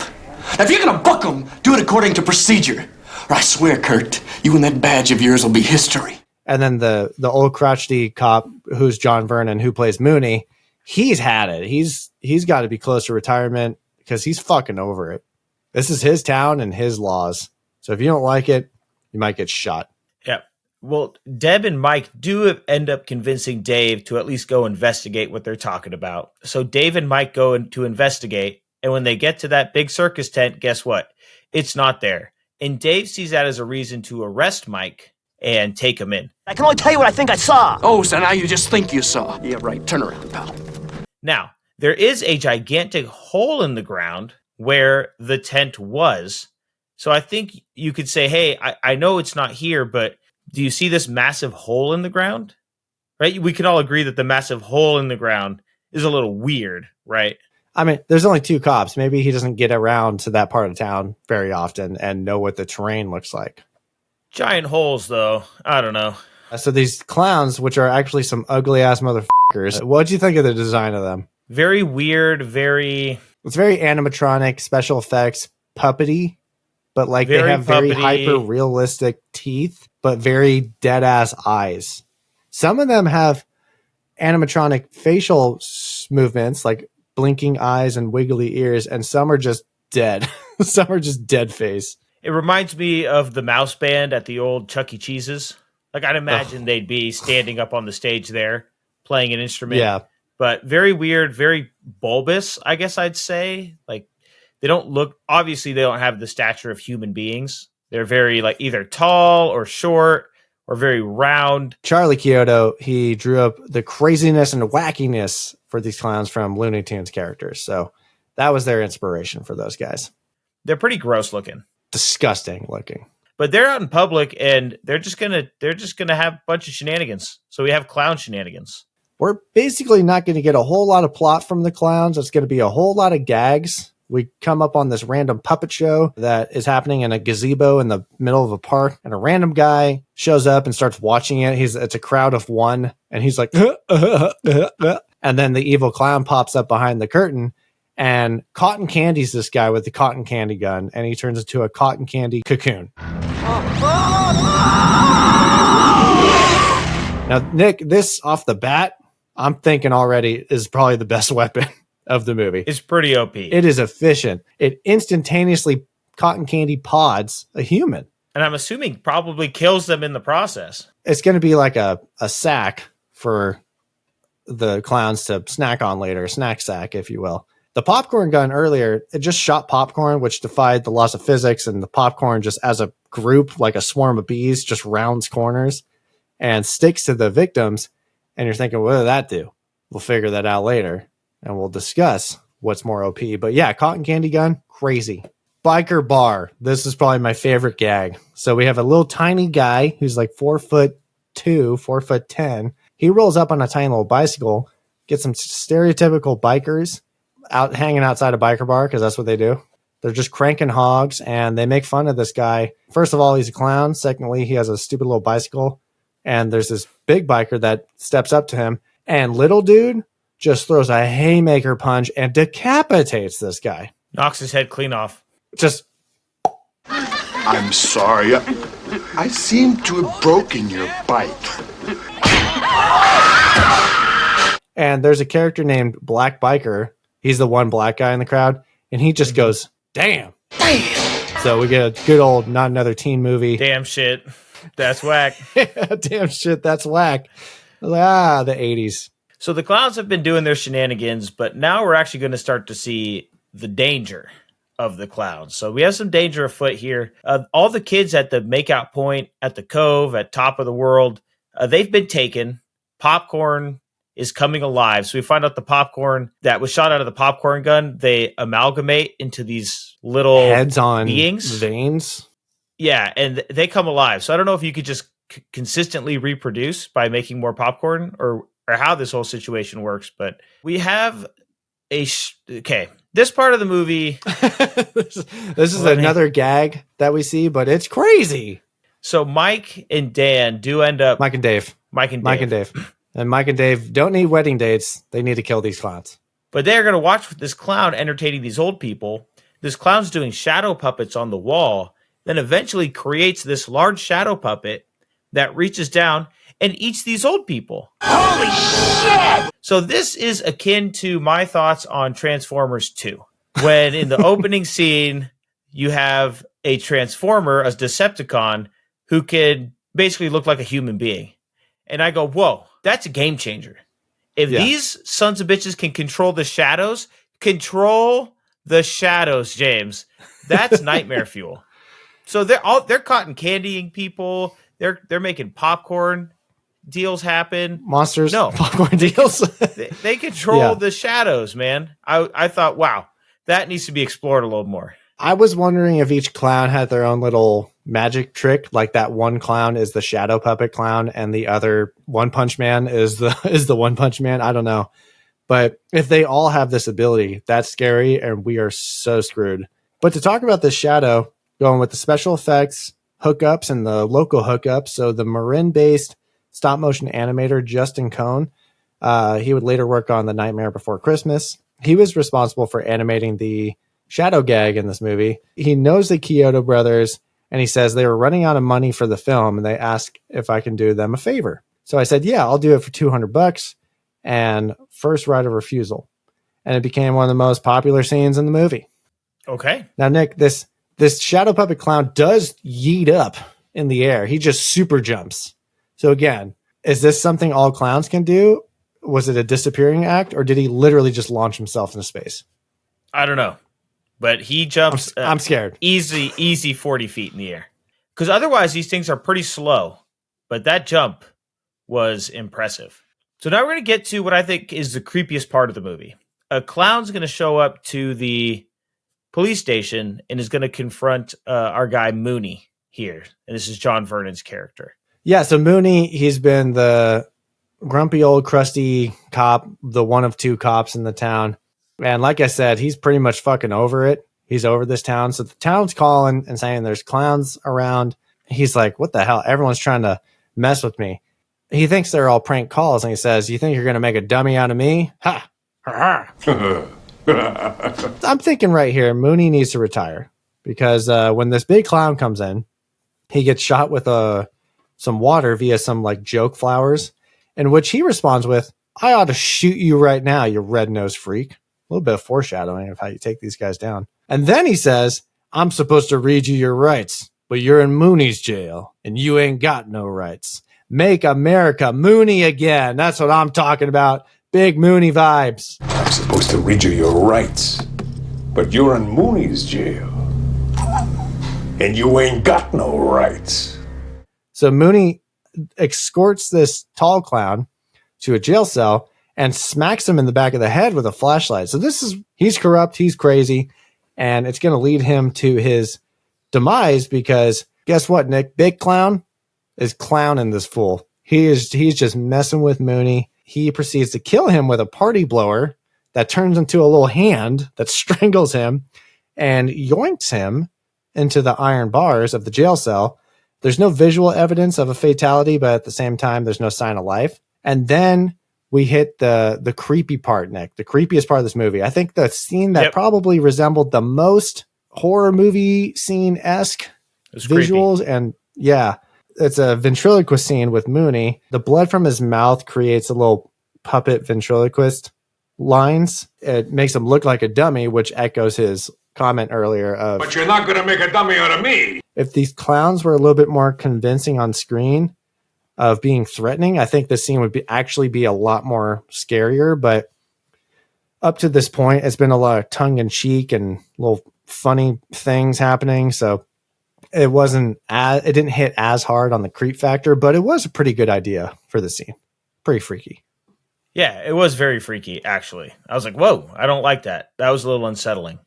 Now, if you're going to book them, do it according to procedure. Or I swear, Kurt, you and that badge of yours will be history. And then the old crotchety cop, who's John Vernon, who plays Mooney, he's had it. He's got to be close to retirement because he's fucking over it. This is his town and his laws. So if you don't like it, you might get shot. Yeah. Well, Deb and Mike do end up convincing Dave to at least go investigate what they're talking about. So Dave and Mike go in to investigate. And when they get to that big circus tent, guess what? It's not there. And Dave sees that as a reason to arrest Mike and take him in. I can only tell you what I think I saw. Oh, so now you just think you saw. Yeah, right. Turn around, pal. Now, there is a gigantic hole in the ground where the tent was. So I think you could say, hey, I know it's not here, but do you see this massive hole in the ground? Right? We can all agree that the massive hole in the ground is a little weird, right? I mean, there's only two cops. Maybe he doesn't get around to that part of town very often and know what the terrain looks like. Giant holes, though. I don't know. So these clowns, which are actually some ugly ass motherfuckers, what'd you think of the design of them? Very weird, very... It's very animatronic, special effects, puppety, but like Very they have very puppety. hyper realistic teeth, but very dead ass eyes. Some of them have animatronic facial movements, like blinking eyes and wiggly ears, and some are just dead. Some are just dead face. It reminds me of the mouse band at the old Chuck E. Cheese's. Like, I'd imagine they'd be standing up on the stage there, playing an instrument. Yeah. But very weird, very bulbous, I guess I'd say. Like, they don't look, obviously they don't have the stature of human beings. They're very, like, either tall or short or very round. Charlie Chiodo, he drew up the craziness and wackiness for these clowns from Looney Tunes characters. So that was their inspiration for those guys. They're pretty gross looking. Disgusting looking. But they're out in public and they're just gonna have a bunch of shenanigans. So we have clown shenanigans. We're basically not going to get a whole lot of plot from the clowns. It's going to be a whole lot of gags. We come up on this random puppet show that is happening in a gazebo in the middle of a park, and a random guy shows up and starts watching it. It's a crowd of one, and he's like, and then the evil clown pops up behind the curtain, and cotton candies this guy with the cotton candy gun, and he turns into a cotton candy cocoon. Now, Nick, this off the bat, I'm thinking already is probably the best weapon of the movie. It's pretty OP. It is efficient. It instantaneously cotton candy pods a human. And I'm assuming probably kills them in the process. It's going to be like a sack for the clowns to snack on later, a snack sack, if you will. The popcorn gun earlier, it just shot popcorn, which defied the laws of physics, and the popcorn just as a group, like a swarm of bees, just rounds corners and sticks to the victims. And you're thinking, what did that do? We'll figure that out later, and we'll discuss what's more OP. But yeah, cotton candy gun, crazy. Biker bar. This is probably my favorite gag. So we have a little tiny guy who's like 4'2", 4'10". He rolls up on a tiny little bicycle, gets some stereotypical bikers out hanging outside a biker bar, because that's what they do. They're just cranking hogs, and they make fun of this guy. First of all, he's a clown. Secondly, he has a stupid little bicycle. And there's this big biker that steps up to him, and little dude just throws a haymaker punch and decapitates this guy. Knocks his head clean off. Just. I'm sorry. I seem to have broken your bike. And there's a character named Black Biker. He's the one black guy in the crowd, and he just goes, damn. Damn. So we get a good old not another teen movie. Damn shit. That's whack. Damn shit, that's whack. The 80s. So the clowns have been doing their shenanigans, but now we're actually going to start to see the danger of the clowns. So we have some danger afoot here. All the kids at the makeout point, at the cove, at top of the world, they've been taken. Popcorn is coming alive. So we find out the popcorn that was shot out of the popcorn gun, they amalgamate into these little heads on beings. Veins. Yeah, and they come alive. So I don't know if you could just consistently reproduce by making more popcorn or how this whole situation works. But we have okay, this part of the movie. this is another gag that we see, but it's crazy. So Mike and Dan do end up. Mike and Dave. And Mike and Dave don't need wedding dates. They need to kill these clowns. But they're going to watch this clown entertaining these old people. This clown's doing shadow puppets on the wall. Then eventually creates this large shadow puppet that reaches down and eats these old people. Holy shit! So this is akin to my thoughts on Transformers 2. When in the opening scene, you have a Transformer, a Decepticon, who can basically look like a human being. And I go, whoa, that's a game changer. If these sons of bitches can control the shadows, James. That's nightmare fuel. So they're cotton candying people. They're making popcorn deals happen. Monsters, no popcorn deals. they control the shadows, man. I thought, wow, that needs to be explored a little more. I was wondering if each clown had their own little magic trick, like that one clown is the shadow puppet clown, and the other One Punch Man is the One Punch Man. I don't know, but if they all have this ability, that's scary, and we are so screwed. But to talk about this shadow. Going with the special effects, hookups, and the local hookups. So the Marin-based stop-motion animator, Justin Cohn, he would later work on The Nightmare Before Christmas. He was responsible for animating the shadow gag in this movie. He knows the Chiodo brothers, and he says they were running out of money for the film, and they asked if I can do them a favor. So I said, yeah, I'll do it for $200 and first right of refusal. and it became one of the most popular scenes in the movie. Okay. Now, Nick, this shadow puppet clown does yeet up in the air. He just super jumps. So again, is this something all clowns can do? Was it a disappearing act, or did he literally just launch himself into space? I don't know, but he jumps. I'm scared. Easy 40 feet in the air. Because otherwise, these things are pretty slow. But that jump was impressive. So now we're going to get to what I think is the creepiest part of the movie. A clown's going to show up to the police station and is going to confront our guy Mooney here. And this is John Vernon's character. Yeah, so Mooney, he's been the grumpy old crusty cop, the one of two cops in the town. And like I said, he's pretty much fucking over it. He's over this town. So the town's calling and saying there's clowns around. He's like, what the hell? Everyone's trying to mess with me. He thinks they're all prank calls, and he says, you think you're going to make a dummy out of me? Ha! Ha ha! I'm thinking right here, Mooney needs to retire because when this big clown comes in, he gets shot with some water via some like joke flowers, in which he responds with, I ought to shoot you right now, you red-nosed freak. A little bit of foreshadowing of how you take these guys down. And then he says, I'm supposed to read you your rights, but you're in Mooney's jail, and you ain't got no rights. Make America Mooney again. That's what I'm talking about. Big Mooney vibes. I'm supposed to read you your rights, but you're in Mooney's jail, and you ain't got no rights. So Mooney escorts this tall clown to a jail cell and smacks him in the back of the head with a flashlight. So he's corrupt, he's crazy, and it's going to lead him to his demise because guess what, Nick? Big Clown is clowning this fool. He's just messing with Mooney. He proceeds to kill him with a party blower that turns into a little hand that strangles him and yoinks him into the iron bars of the jail cell. There's no visual evidence of a fatality, but at the same time, there's no sign of life. And then we hit the creepy part, Nick, the creepiest part of this movie. I think the scene that probably resembled the most horror movie scene-esque visuals. Creepy. And yeah, it's a ventriloquist scene with Mooney. The blood from his mouth creates a little puppet ventriloquist lines. It makes him look like a dummy, which echoes his comment earlier of, but you're not going to make a dummy out of me. If these clowns were a little bit more convincing on screen of being threatening, I think this scene would actually be a lot more scarier. But up to this point, it's been a lot of tongue in cheek and little funny things happening. So it didn't hit as hard on the creep factor, but it was a pretty good idea for the scene. Pretty freaky. Yeah, it was very freaky, actually. I was like, whoa, I don't like that. That was a little unsettling.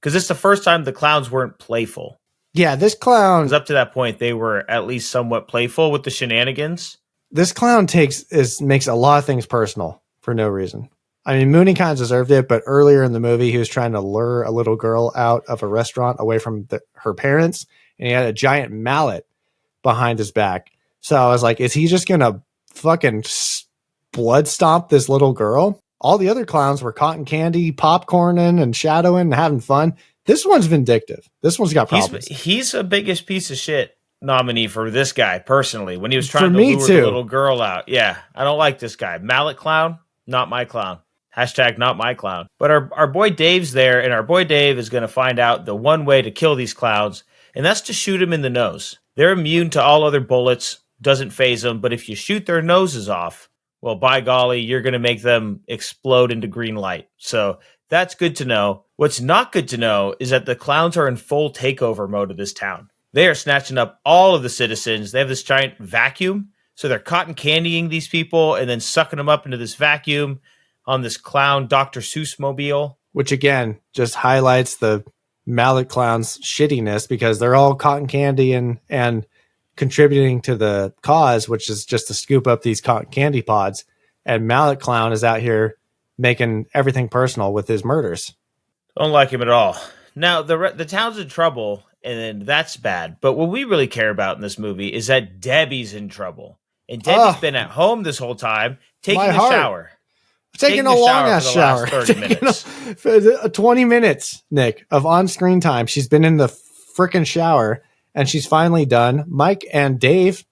Because it's the first time the clowns weren't playful. Yeah, this clown... Because up to that point, they were at least somewhat playful with the shenanigans. This clown makes a lot of things personal for no reason. I mean, Mooney kind of deserved it, but earlier in the movie, he was trying to lure a little girl out of a restaurant away from her parents, and he had a giant mallet behind his back. So I was like, is he just going to fucking blood stomp this little girl? All the other clowns were cotton candy, popcorning, and shadowing and having fun. This one's vindictive. This one's got problems. He's a biggest piece of shit nominee for this guy, personally, when he was trying to lure the little girl out. Yeah, I don't like this guy. Mallet clown, not my clown. Hashtag not my clown. But our boy Dave's there, and our boy Dave is going to find out the one way to kill these clowns, and that's to shoot them in the nose. They're immune to all other bullets, doesn't phase them, but if you shoot their noses off, well, by golly, you're going to make them explode into green light. So that's good to know. What's not good to know is that the clowns are in full takeover mode of this town. They are snatching up all of the citizens. They have this giant vacuum, so they're cotton candying these people and then sucking them up into this vacuum on this clown Dr. Seuss mobile. Which, again, just highlights the mallet clown's shittiness because they're all cotton candy and contributing to the cause, which is just to scoop up these cotton candy pods. And Mallet Clown is out here making everything personal with his murders. Don't like him at all. Now, the town's in trouble, and that's bad. But what we really care about in this movie is that Debbie's in trouble. And Debbie's been at home this whole time, taking a shower. Taking a long-ass shower. 30 minutes. 20 minutes, Nick, of on-screen time. She's been in the frickin' shower, and she's finally done. Mike and Dave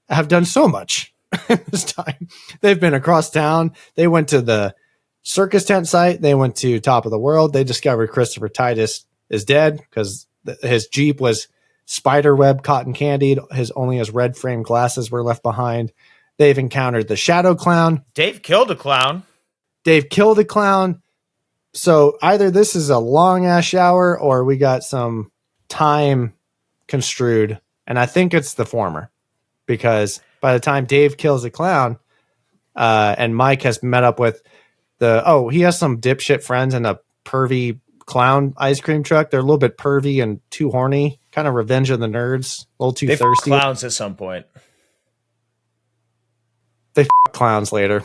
have done so much this time. They've been across town. They went to the circus tent site. They went to Top of the World. They discovered Christopher Titus is dead because his Jeep was spiderweb cotton candied. His red frame glasses were left behind. They've encountered the Shadow Clown. Dave killed a clown. So either this is a long ass shower or we got some time construed. And I think it's the former, because by the time Dave kills the clown, and Mike has met up with he has some dipshit friends in a pervy clown ice cream truck. They're a little bit pervy and too horny, kind of Revenge of the Nerds, a little too thirsty. Clowns at some point. They clowns later.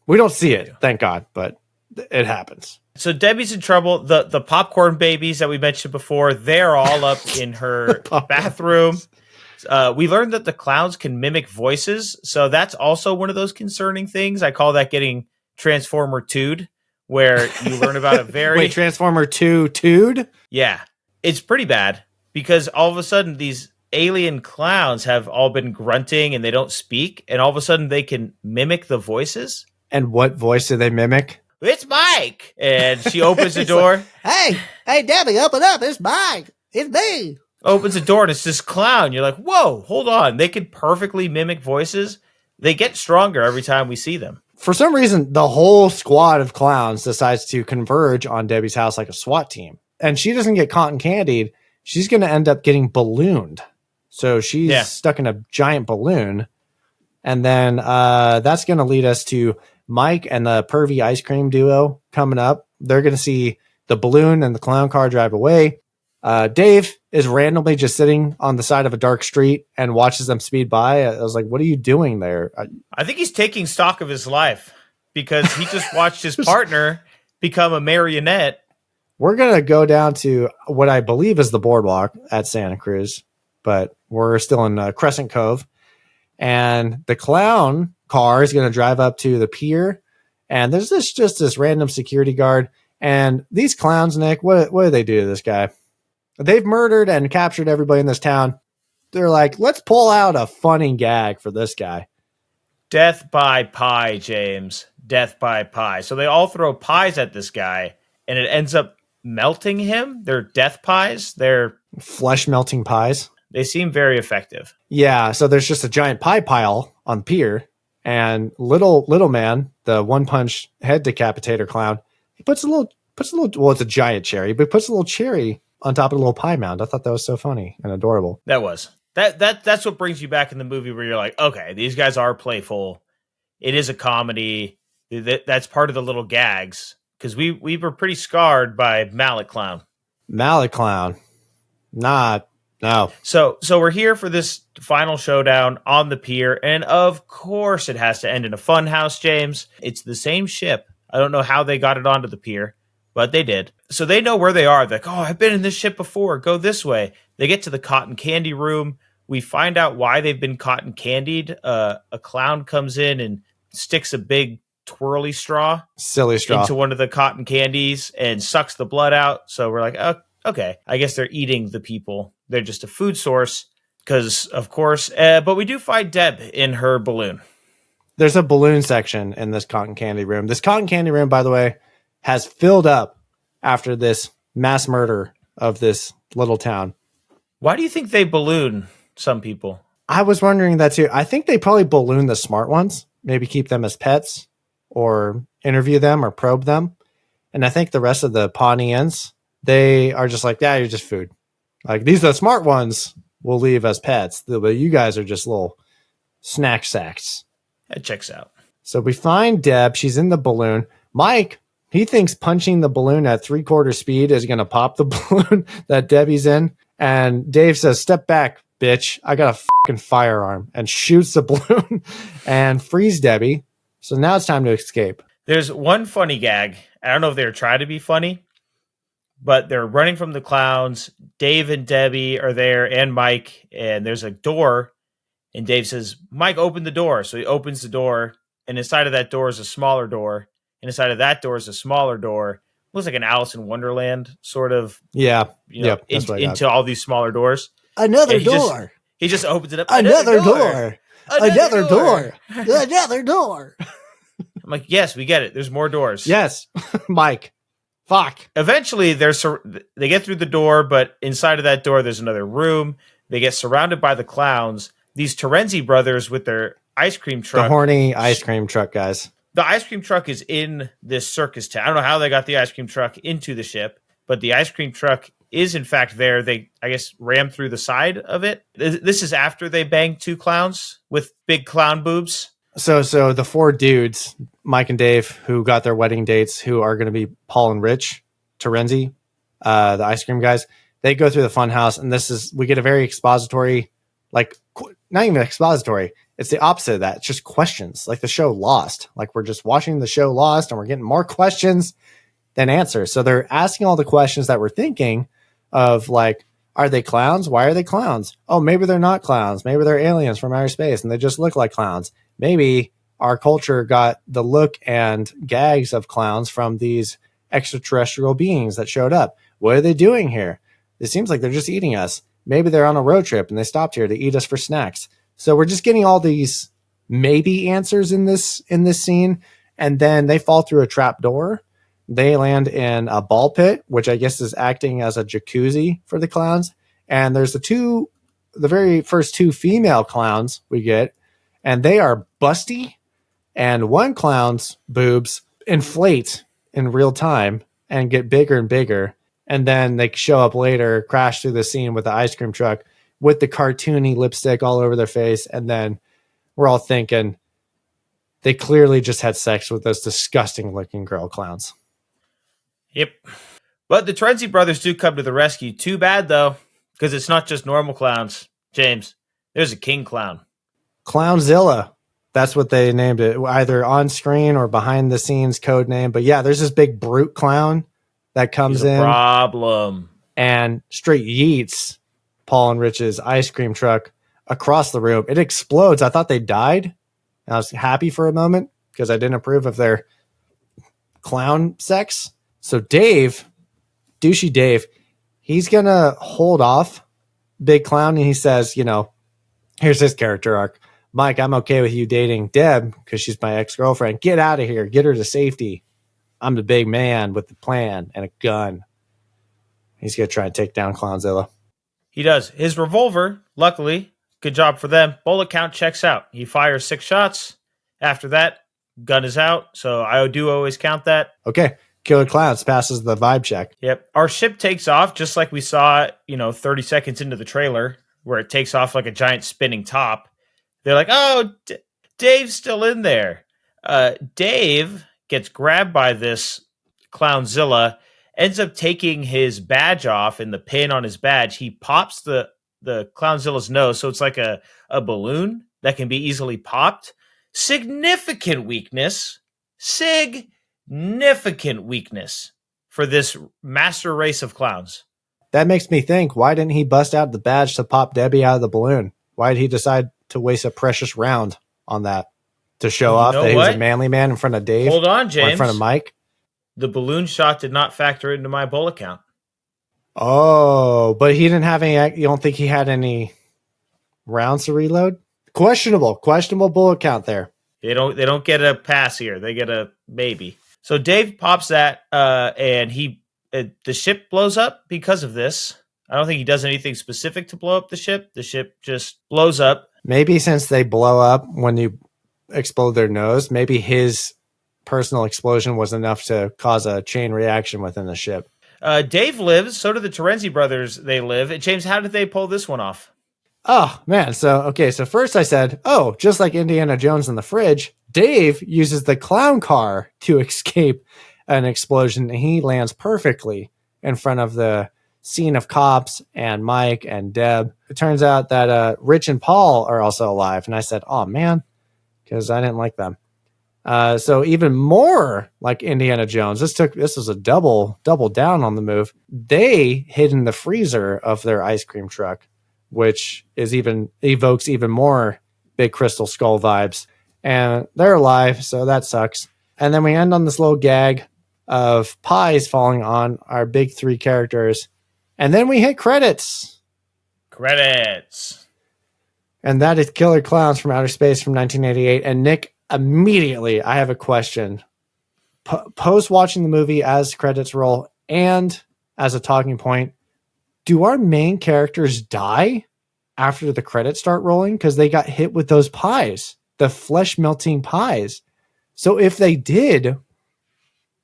We don't see it, thank God, but it happens. So Debbie's in trouble. The popcorn babies that we mentioned before, they're all up in her bathroom. We learned that the clowns can mimic voices, so that's also one of those concerning things. I call that getting Transformer 2'd, where you learn about a very... Wait, Transformer 2'd? Yeah. It's pretty bad, because all of a sudden these alien clowns have all been grunting and they don't speak, and all of a sudden they can mimic the voices. And what voice do they mimic? It's Mike! And she opens the door. Like, hey, Debbie, open up. It's Mike. It's me. Opens the door and it's this clown. You're like, whoa, hold on. They can perfectly mimic voices. They get stronger every time we see them. For some reason, the whole squad of clowns decides to converge on Debbie's house like a SWAT team. And she doesn't get cotton candied. She's going to end up getting ballooned. So she's stuck in a giant balloon. And then that's going to lead us to Mike and the pervy ice cream duo coming up. They're going to see the balloon and the clown car drive away. Dave is randomly just sitting on the side of a dark street and watches them speed by. I was like, what are you doing there? I think he's taking stock of his life, because he just watched his partner become a marionette. We're going to go down to what I believe is the boardwalk at Santa Cruz, but we're still in Crescent Cove. And the clown car is going to drive up to the pier. And there's just this random security guard. And these clowns, Nick, what do they do to this guy? They've murdered and captured everybody in this town. They're like, let's pull out a funny gag for this guy. Death by pie, James. Death by pie. So they all throw pies at this guy, and it ends up melting him. They're death pies. They're flesh melting pies. They seem very effective. Yeah, so there's just a giant pie pile on the pier, and little man, the one punch head decapitator clown, he puts a little, well, it's a giant cherry, but he puts a little cherry on top of a little pie mound. I thought that was so funny and adorable. That's what brings you back in the movie, where you're like, okay, these guys are playful. It is a comedy. That's part of the little gags, because we were pretty scarred by Mallet Clown. No. So we're here for this final showdown on the pier, and of course it has to end in a fun house, James. It's the same ship. I don't know how they got it onto the pier, but they did. So they know where they are. They're like, oh, I've been in this ship before. Go this way. They get to the cotton candy room. We find out why they've been cotton candied. A clown comes in and sticks a big twirly silly straw into one of the cotton candies and sucks the blood out. So we're like, oh, okay, I guess they're eating the people. They're just a food source, because of course. But we do find Deb in her balloon. There's a balloon section in this cotton candy room. This cotton candy room, by the way, has filled up after this mass murder of this little town. Why do you think they balloon some people? I was wondering that too. I think they probably balloon the smart ones, maybe keep them as pets or interview them or probe them. And I think the rest of the Pawneans, they are just like, yeah, you're just food. Like, these are the smart ones we'll leave as pets. But you guys are just little snack sacks. That checks out. So we find Deb. She's in the balloon. Mike, he thinks punching the balloon at 3/4 speed is going to pop the balloon that Debbie's in. And Dave says, step back, bitch. I got a fucking firearm, and shoots the balloon and frees Debbie. So now it's time to escape. There's one funny gag. I don't know if they were trying to be funny, but they're running from the clowns. Dave and Debbie are there, and Mike, and there's a door, and Dave says, Mike, open the door. So he opens the door, and inside of that door is a smaller door, and inside of that door is a smaller door. Looks like an Alice in Wonderland sort of. Yeah. Into all these smaller doors. Another door. He just opens it up. Another door. Another door. Another door. I'm like, yes, we get it. There's more doors. Yes, Mike. Fuck. Eventually, they get through the door, but inside of that door, there's another room. They get surrounded by the clowns. These Terenzi brothers with their ice cream truck. The horny ice cream truck guys. The ice cream truck is in this circus tent. I don't know how they got the ice cream truck into the ship, but the ice cream truck is in fact there. They, I guess, rammed through the side of it. This is after they banged 2 clowns with big clown boobs. So the 4 dudes, Mike and Dave, who got their wedding dates, who are going to be Paul and Rich Terenzi, the ice cream guys, they go through the fun house, and we get a very expository, like, not even expository. It's the opposite of that. It's just questions, like the show Lost. Like, we're just watching the show Lost, and we're getting more questions than answers. So they're asking all the questions that we're thinking of, like, are they clowns? Why are they clowns? Oh, maybe they're not clowns. Maybe they're aliens from outer space, and they just look like clowns. Maybe our culture got the look and gags of clowns from these extraterrestrial beings that showed up. What are they doing here? It seems like they're just eating us. Maybe they're on a road trip and they stopped here to eat us for snacks. So we're just getting all these maybe answers in this scene. And then they fall through a trap door. They land in a ball pit, which I guess is acting as a jacuzzi for the clowns. And there's the very first 2 female clowns we get, and they are busty. And one clown's boobs inflate in real time and get bigger and bigger. And then they show up later, crash through the scene with the ice cream truck with the cartoony lipstick all over their face. And then we're all thinking they clearly just had sex with those disgusting looking girl clowns. Yep. But the Terenzi brothers do come to the rescue. Too bad, though, because it's not just normal clowns, James. There's a king clown. Clownzilla. That's what they named it, either on screen or behind the scenes code name. But yeah, there's this big brute clown that comes in. Problem. And straight yeets Paul and Rich's ice cream truck across the room. It explodes. I thought they died. And I was happy for a moment because I didn't approve of their clown sex. So Dave, douchey Dave, he's going to hold off Big Clown. And he says, here's his character arc. Mike, I'm okay with you dating Deb because she's my ex-girlfriend. Get out of here. Get her to safety. I'm the big man with the plan and a gun. He's going to try and take down Clownzilla. He does. His revolver, luckily, good job for them. Bullet count checks out. He fires 6 shots. After that, gun is out. So I do always count that. Okay. Killer Klowns passes the vibe check. Yep. Our ship takes off just like we saw, 30 seconds into the trailer where it takes off like a giant spinning top. They're like, oh, Dave's still in there. Dave gets grabbed by this Clownzilla, ends up taking his badge off and the pin on his badge. He pops the Clownzilla's nose, so it's like a balloon that can be easily popped. Significant weakness for this master race of clowns. That makes me think, why didn't he bust out the badge to pop Debbie out of the balloon? Why did he decide to waste a precious round on that? To show off that he was a manly man in front of Dave? Hold on, James. Or in front of Mike? The balloon shot did not factor into my bullet count. Oh, but he didn't have any. You don't think he had any rounds to reload? Questionable bullet count there. They don't get a pass here. They get a maybe. So Dave pops that, and the ship blows up because of this. I don't think he does anything specific to blow up the ship. The ship just blows up. Maybe since they blow up when you explode their nose, maybe his personal explosion was enough to cause a chain reaction within the ship. Dave lives. So do the Terenzi brothers. They live. James, how did they pull this one off? Oh, man. So first I said, just like Indiana Jones in the fridge, Dave uses the clown car to escape an explosion. And he lands perfectly in front of the scene of cops and Mike and Deb. It turns out that Rich and Paul are also alive. And I said, oh, man, because I didn't like them. So even more like Indiana Jones, this was a double down on the move. They hid in the freezer of their ice cream truck, which evokes even more Big Crystal Skull vibes. And they're alive, so that sucks. And then we end on this little gag of pies falling on our big 3 characters. And then we hit credits. Credits. And that is Killer Klowns from Outer Space from 1988. And Nick, immediately I have a question. Post watching the movie as credits roll and as a talking point, do our main characters die after the credits start rolling? Because they got hit with those pies, the flesh melting pies. So if they did,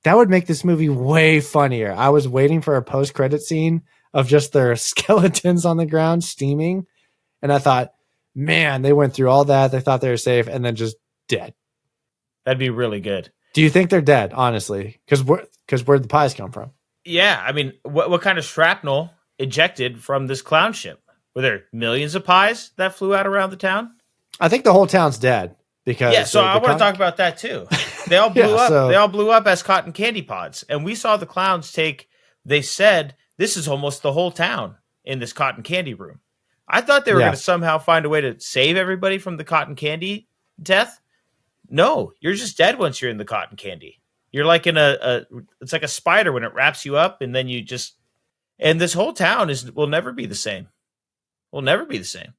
that would make this movie way funnier. I was waiting for a post-credit scene of just their skeletons on the ground steaming. And I thought, man, they went through all that. They thought they were safe and then just dead. That'd be really good. Do you think they're dead, honestly? Because where'd the pies come from? Yeah, I mean, what kind of shrapnel ejected from this clown ship? Were there millions of pies that flew out around the town? I think the whole town's dead. Because yeah, so I want to talk about that too. They all blew up. They all blew up as cotton candy pods, and we saw the clowns take. They said this is almost the whole town in this cotton candy room. I thought they were going to somehow find a way to save everybody from the cotton candy death. No, you're just dead once you're in the cotton candy. You're like in it's like a spider when it wraps you up, and then you just. And this whole town will never be the same. Will never be the same.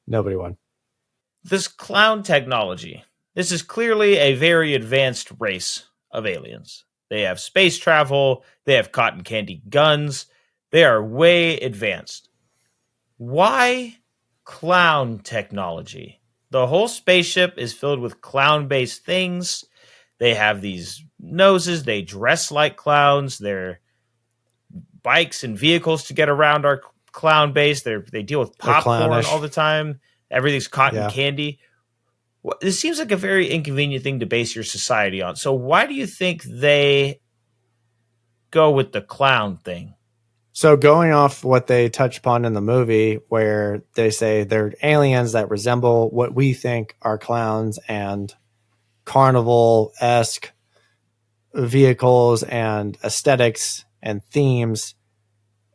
Nobody won. This clown technology, this is clearly a very advanced race of aliens. They have space travel. They have cotton candy guns. They are way advanced. Why clown technology? The whole spaceship is filled with clown-based things. They have these noses. They dress like clowns. Their bikes and vehicles to get around are clown-based. They deal with popcorn all the time. Everything's cotton candy. This seems like a very inconvenient thing to base your society on. So why do you think they go with the clown thing? So going off what they touch upon in the movie, where they say they're aliens that resemble what we think are clowns and carnival-esque vehicles and aesthetics and themes.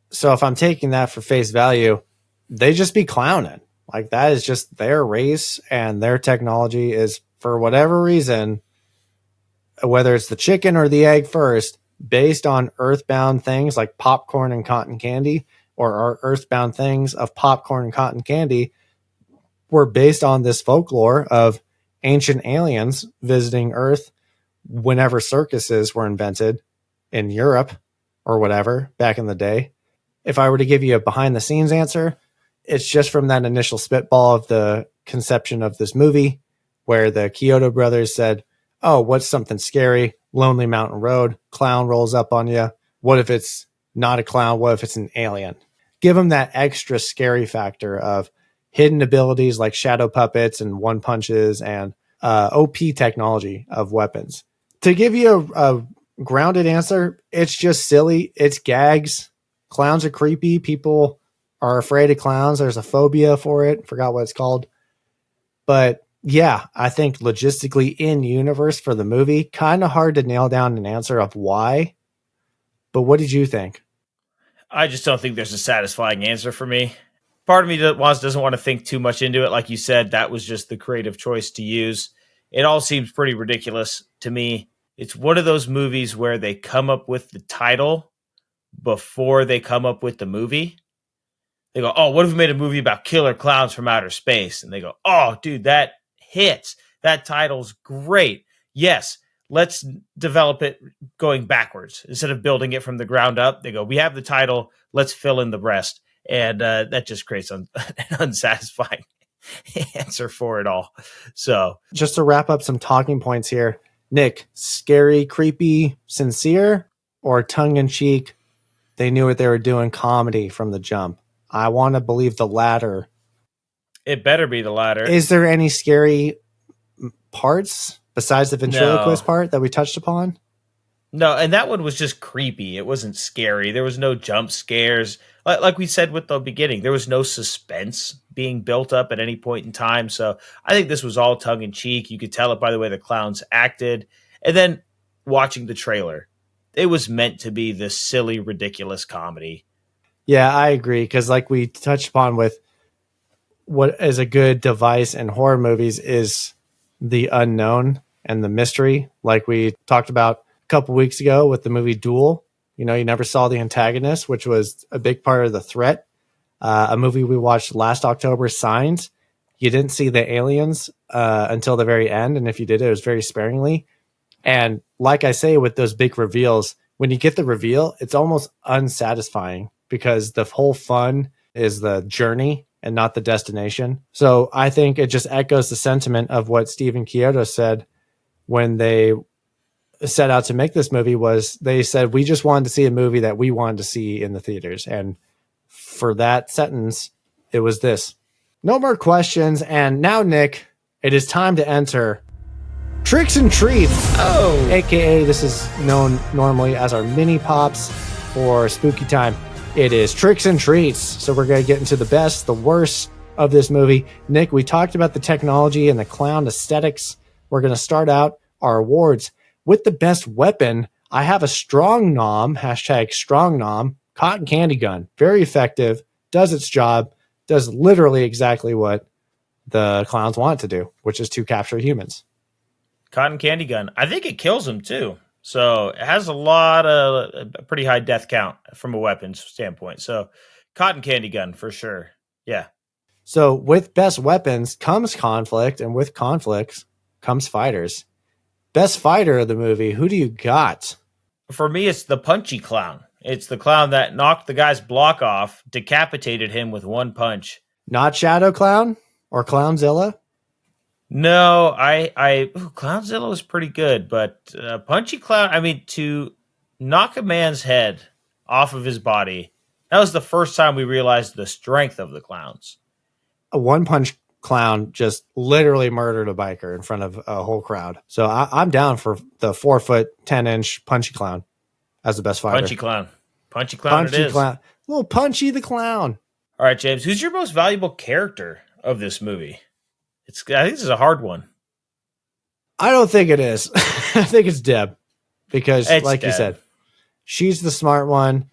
So if I'm taking that for face value, they just be clowning. Like, that is just their race, and their technology is, for whatever reason, whether it's the chicken or the egg first, based on earthbound things like popcorn and cotton candy, or our earthbound things of popcorn and cotton candy, were based on this folklore of ancient aliens visiting Earth whenever circuses were invented in Europe or whatever back in the day. If I were to give you a behind-the-scenes answer, it's just from that initial spitball of the conception of this movie, where the Kyoto brothers said, oh, what's something scary? Lonely Mountain Road, clown rolls up on you. What if it's not a clown? What if it's an alien? Give them that extra scary factor of hidden abilities like shadow puppets and one punches and OP technology of weapons. To give you a grounded answer, it's just silly. It's gags. Clowns are creepy. People are afraid of clowns. There's a phobia for it. Forgot what it's called. But yeah, I think logistically in universe for the movie, kind of hard to nail down an answer of why. But what did you think? I just don't think there's a satisfying answer for me. Part of me doesn't want to think too much into it. Like you said, that was just the creative choice to use. It all seems pretty ridiculous to me. It's one of those movies where they come up with the title before they come up with the movie. They go, oh, what if we made a movie about killer clowns from outer space? And they go, oh, dude, that hits. That title's great. Yes, let's develop it going backwards. Instead of building it from the ground up, they go, we have the title, let's fill in the rest. And that just creates an unsatisfying answer for it all. So just to wrap up some talking points here, Nick, scary, creepy, sincere, or tongue-in-cheek? They knew what they were doing, comedy from the jump. I want to believe the latter. It better be the latter. Is there any scary parts besides the ventriloquist part that we touched upon? No, and that one was just creepy. It wasn't scary. There was no jump scares. Like we said with the beginning, there was no suspense being built up at any point in time. So I think this was all tongue-in-cheek. You could tell it by the way the clowns acted. And then watching the trailer, it was meant to be this silly, ridiculous comedy. Yeah, I agree. Because like we touched upon with what is a good device in horror movies is the unknown and the mystery. Like we talked about a couple weeks ago with the movie Duel. You know, you never saw the antagonist, which was a big part of the threat. A movie we watched last October, Signs. you didn't see the aliens until the very end. And if you did, it was very sparingly. And like I say, with those big reveals, when you get the reveal, it's almost unsatisfying because the whole fun is the journey and not the destination. So I think it just echoes the sentiment of what Stephen Chiodo said when they set out to make this movie. Was they said, we just wanted to see a movie that we wanted to see in the theaters. And for that sentence, it was this. No more questions. And now, Nick, it is time to enter Tricks and Treats. Oh, AKA, this is known normally as our mini pops for spooky time. It is Tricks and Treats. So we're going to get into the best, the worst of this movie. Nick, we talked about the technology and the clown aesthetics. We're going to start out our awards with the best weapon. I have a strong nom, hashtag strong nom, cotton candy gun. Very effective, does its job, does literally exactly what the clowns want it to do, which is to capture humans. cotton candy gun. I think it kills them too. So it has a pretty high death count from a weapons standpoint. So cotton candy gun for sure. Yeah. So with best weapons comes conflict, and with conflicts comes fighters. Best fighter of the movie, who do you got? For me, it's the punchy clown. It's the clown that knocked the guy's block off, decapitated him with one punch. Not Shadow Clown or Clownzilla? No, Clownzilla was pretty good, but punchy clown, I mean, to knock a man's head off of his body, that was the first time we realized the strength of the clowns. A one-punch clown just literally murdered a biker in front of a whole crowd. So I'm down for the 4 foot, 10-inch punchy clown as the best fighter. Punchy clown. Punchy clown it is. Clown. Little Punchy the Clown. All right, James, who's your most valuable character of this movie? I think this is a hard one. I don't think it is. I think it's Deb. Because, like you said, she's the smart one.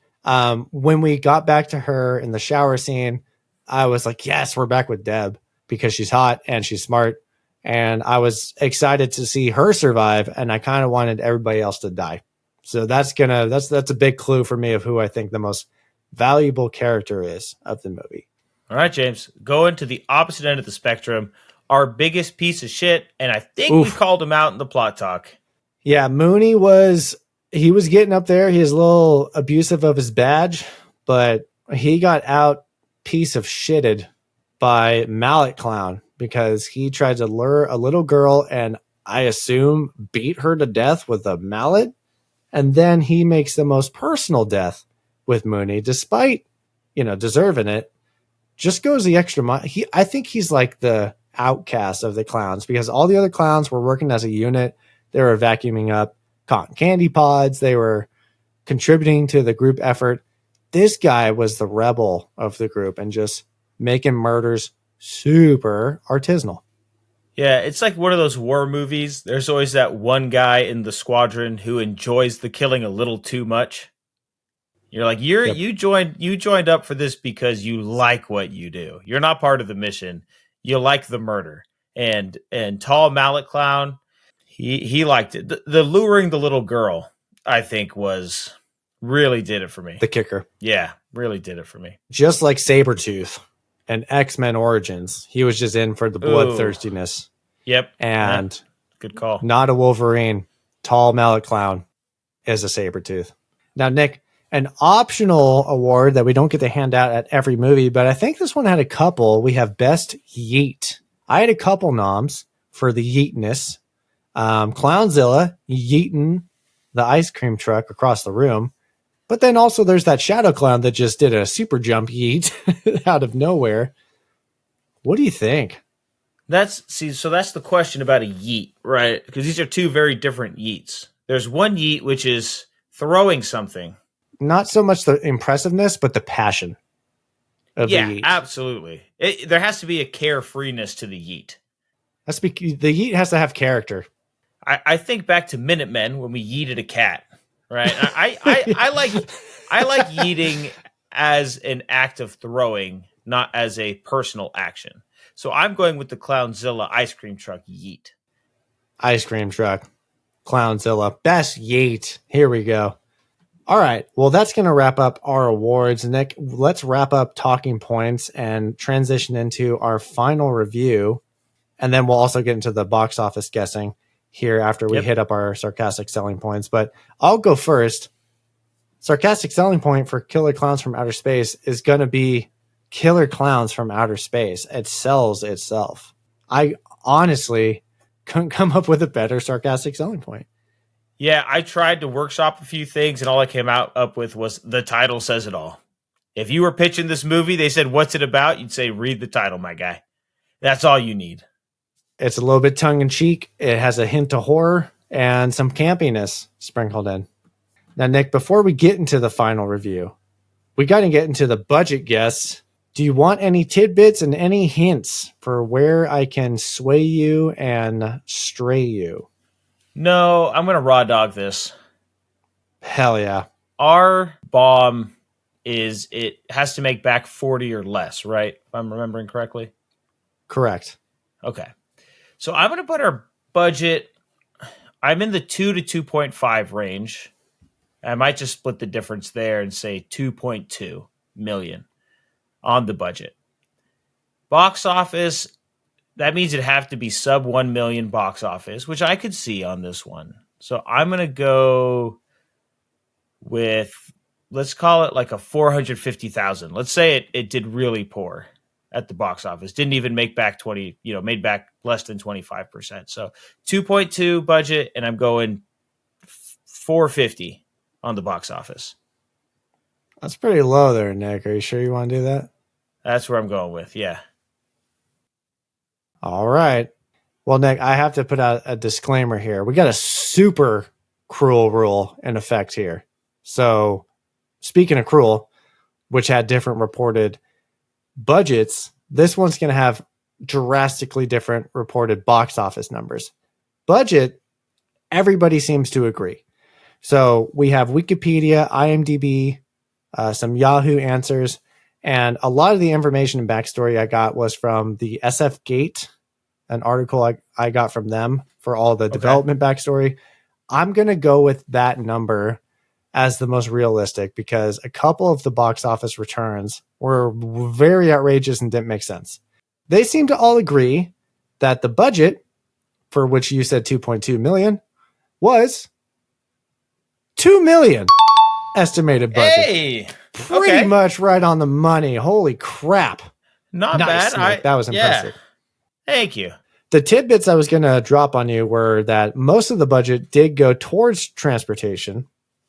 When we got back to her in the shower scene, I was like, yes, we're back with Deb. Because she's hot and she's smart. And I was excited to see her survive. And I kind of wanted everybody else to die. So that's a big clue for me of who I think the most valuable character is of the movie. All right, James, going to the opposite end of the spectrum, our biggest piece of shit. And I think we called him out in the plot talk. Yeah, Mooney was getting up there. He was a little abusive of his badge, but he got out piece of shitted by Mallet Clown because he tried to lure a little girl and I assume beat her to death with a mallet. And then he makes the most personal death with Mooney, despite, deserving it. Just goes the extra mile. I think he's like the outcast of the clowns because all the other clowns were working as a unit. They were vacuuming up cotton candy pods. They were contributing to the group effort. This guy was the rebel of the group and just making murders super artisanal. Yeah, it's like one of those war movies. There's always that one guy in the squadron who enjoys the killing a little too much. You're like, you joined up for this because you like what you do. You're not part of the mission. You like the murder. And Tall Mallet Clown, he liked it. The luring the little girl, I think, really did it for me. The kicker. Yeah, really did it for me. Just like Sabretooth and X-Men Origins, he was just in for the bloodthirstiness. Yep. And good call. Not a Wolverine. Tall Mallet Clown is a Sabretooth. Now, Nick, an optional award that we don't get to hand out at every movie, but I think this one had a couple. We have Best Yeet. I had a couple noms for the yeetness. Clownzilla yeeting the ice cream truck across the room. But then also there's that Shadow Clown that just did a super jump yeet out of nowhere. What do you think? So that's the question about a yeet, right? Because these are two very different yeets. There's one yeet, which is throwing something. Not so much the impressiveness, but the passion of the yeet. Absolutely. There has to be a carefreeness to the yeet. The yeet has to have character. I think back to Minutemen when we yeeted a cat. Right. I like yeeting as an act of throwing, not as a personal action. So I'm going with the Clownzilla ice cream truck yeet. Ice cream truck. Clownzilla. Best yeet. Here we go. All right. Well, that's going to wrap up our awards. Nick, let's wrap up talking points and transition into our final review. And then we'll also get into the box office guessing here after we hit up our sarcastic selling points. But I'll go first. Sarcastic selling point for Killer Klowns from Outer Space is going to be Killer Klowns from Outer Space. It sells itself. I honestly couldn't come up with a better sarcastic selling point. Yeah, I tried to workshop a few things, and all I came up with was the title says it all. If you were pitching this movie, they said, "What's it about?" You'd say, "Read the title, my guy." That's all you need. It's a little bit tongue-in-cheek. It has a hint of horror and some campiness sprinkled in. Now, Nick, before we get into the final review, we got to get into the budget guess. Do you want any tidbits and any hints for where I can sway you and stray you? No, I'm going to raw dog this. Hell yeah. Our bomb is it has to make back 40 or less, right? If I'm remembering correctly. Correct. Okay. So I'm going to put our budget, I'm in the 2 to 2.5 range. I might just split the difference there and say 2.2 million on the budget. Box office, that means it'd have to be sub 1 million box office, which I could see on this one. So I'm going to go with, let's call it like a 450,000. Let's say it did really poor at the box office. Didn't even make back made back less than 25%. So 2.2 budget, and I'm going 450 on the box office. That's pretty low there, Nick. Are you sure you want to do that? That's where I'm going with, yeah. All right. Well, Nick, I have to put out a disclaimer here. We got a super cruel rule in effect here. So speaking of cruel, which had different reported budgets, this one's going to have drastically different reported box office numbers. Budget, everybody seems to agree. So we have Wikipedia, IMDb, some Yahoo answers, and a lot of the information and backstory I got was from the SF Gate, an article I got from them for all the development backstory. I'm going to go with that number as the most realistic because a couple of the box office returns were very outrageous and didn't make sense. They seem to all agree that the budget, for which you said 2.2 million, was 2 million estimated budget. Hey, pretty much right on the money. Holy crap. Not nice, bad. Nick. That was impressive. Yeah. Thank you. The tidbits I was going to drop on you were that most of the budget did go towards transportation.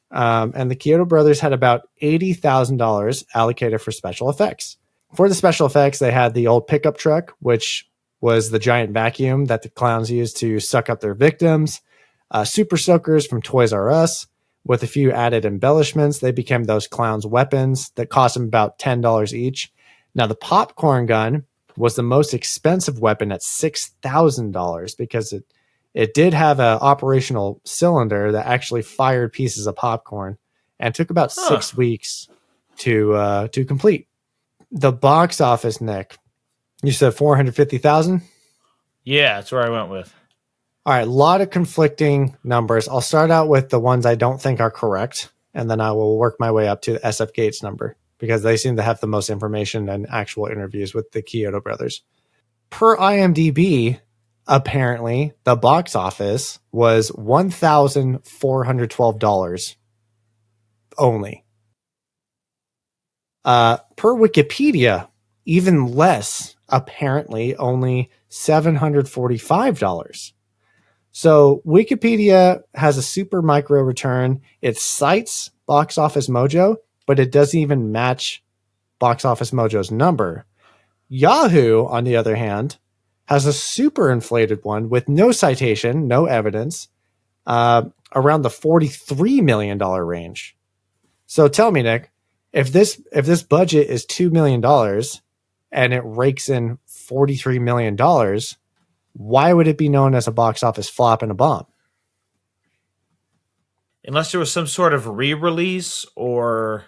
And the Kyoto brothers had about $80,000 allocated for special effects. For the special effects, they had the old pickup truck, which was the giant vacuum that the clowns used to suck up their victims. Super soakers from Toys R Us. With a few added embellishments, they became those clowns' weapons that cost them about $10 each. Now, the popcorn gun was the most expensive weapon at $6,000 because it did have an operational cylinder that actually fired pieces of popcorn and took about 6 weeks to complete. The box office, Nick, you said 450,000? Yeah, that's where I went with. All right, a lot of conflicting numbers. I'll start out with the ones I don't think are correct, and then I will work my way up to the SF Gates number because they seem to have the most information and actual interviews with the Kyoto brothers. Per IMDb, apparently, the box office was $1,412 only. Per Wikipedia, even less, apparently, only $745. So Wikipedia has a super micro return. It cites Box Office Mojo, but it doesn't even match Box Office Mojo's number. Yahoo, on the other hand, has a super inflated one with no citation, no evidence, around the $43 million range. So tell me, Nick, if this budget is $2 million and it rakes in $43 million, why would it be known as a box office flop and a bomb? Unless there was some sort of re-release or...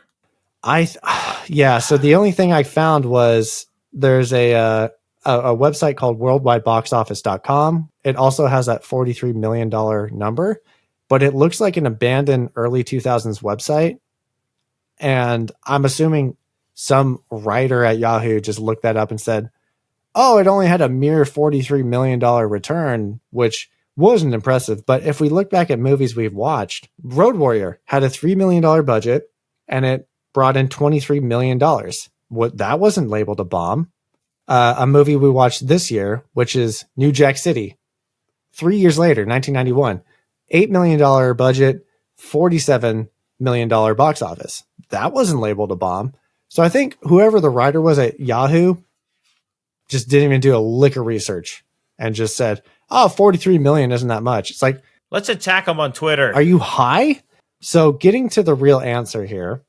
So the only thing I found was there's a website called worldwideboxoffice.com. It also has that $43 million number. but it looks like an abandoned early 2000s website. And I'm assuming some writer at Yahoo just looked that up and said, oh, it only had a mere $43 million return, which wasn't impressive. But if we look back at movies we've watched, Road Warrior had a $3 million budget and it brought in $23 million. That wasn't labeled a bomb. A movie we watched this year, which is New Jack City, 3 years later, 1991, $8 million budget, $47 million box office. That wasn't labeled a bomb. So I think whoever the writer was at Yahoo just didn't even do a lick of research and just said, oh, 43 million isn't that much. It's like, let's attack them on Twitter. Are you high? So getting to the real answer here,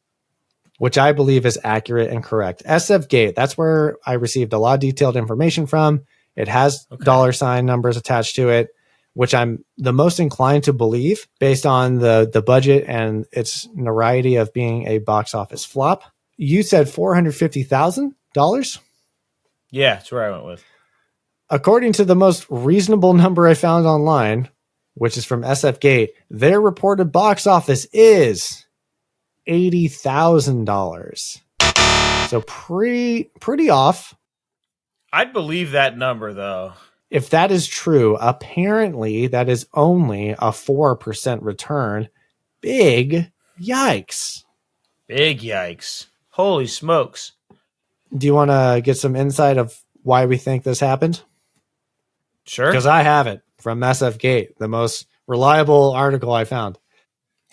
which I believe is accurate and correct. SF Gate, that's where I received a lot of detailed information from. It has $ numbers attached to it, which I'm the most inclined to believe based on the budget and its notoriety of being a box office flop. You said $450,000? Yeah, that's where I went with. According to the most reasonable number I found online, which is from SF Gate, their reported box office is $80,000. So pretty off. I'd believe that number, though. If that is true, apparently that is only a 4% return. Big yikes. Big yikes. Holy smokes. Do you want to get some insight of why we think this happened? Sure. Because I have it from SF Gate, the most reliable article I found.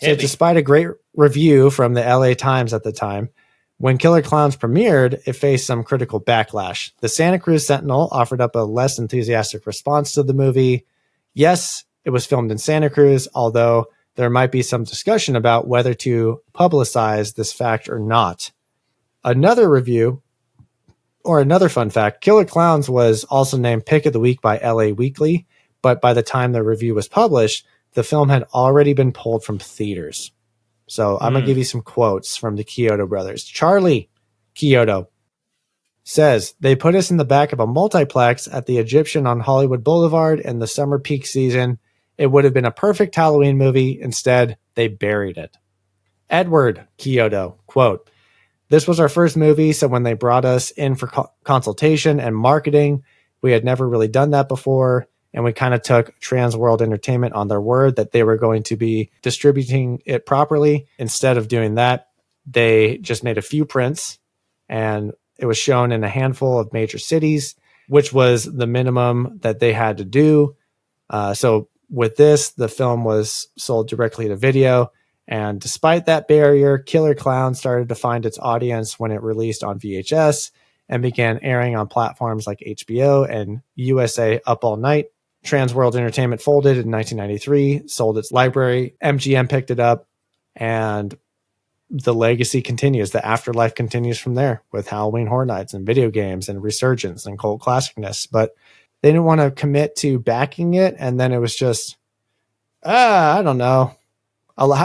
So despite a great review from the LA Times at the time, when Killer Klowns premiered, it faced some critical backlash. The Santa Cruz Sentinel offered up a less enthusiastic response to the movie. Yes, it was filmed in Santa Cruz, although there might be some discussion about whether to publicize this fact or not. Another review, or another fun fact, Killer Klowns was also named Pick of the Week by LA Weekly, but by the time the review was published, the film had already been pulled from theaters. So I'm going to give you some quotes from the Chiodo brothers. Charlie Chiodo says, they put us in the back of a multiplex at the Egyptian on Hollywood Boulevard in the summer peak season. It would have been a perfect Halloween movie. Instead, they buried it. Edward Chiodo, quote, this was our first movie, so when they brought us in for consultation and marketing, we had never really done that before. And we kind of took Trans World Entertainment on their word that they were going to be distributing it properly. Instead of doing that, they just made a few prints and it was shown in a handful of major cities, which was the minimum that they had to do. So with this, the film was sold directly to video. And despite that barrier, Killer Klowns started to find its audience when it released on VHS and began airing on platforms like HBO and USA Up All Night. Trans World Entertainment folded in 1993, sold its library. MGM picked it up, and the legacy continues. The afterlife continues from there with Halloween Horror Nights and video games and resurgence and cult classicness. But they didn't want to commit to backing it, and then it was just, I don't know.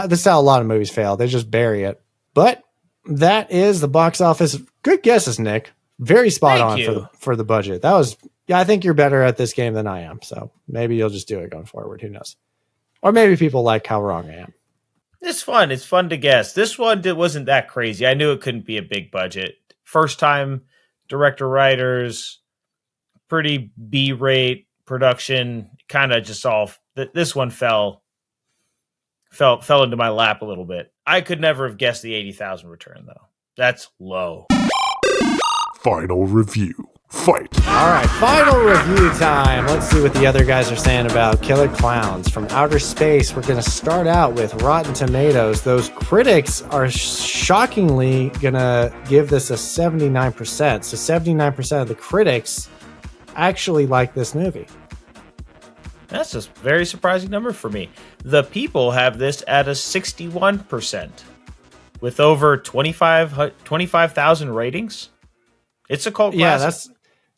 This is how a lot of movies fail. They just bury it. But that is the box office. Good guesses, Nick. Very spot on for the budget. That was, yeah, I think you're better at this game than I am. So maybe you'll just do it going forward. Who knows? Or maybe people like how wrong I am. It's fun. It's fun to guess. This one wasn't that crazy. I knew it couldn't be a big budget. First time director writers, pretty B-rate production, kind of just all. This one fell into my lap a little bit. I could never have guessed the 80,000 return though. That's low. Final review. Fight. All right, final review time. Let's see what the other guys are saying about Killer Klowns from Outerspace. We're going to start out with Rotten Tomatoes. Those critics are shockingly going to give this a 79%. So 79% of the critics actually like this movie. That's a very surprising number for me. The people have this at a 61% with over 25,000 ratings. It's a cult classic. Yeah,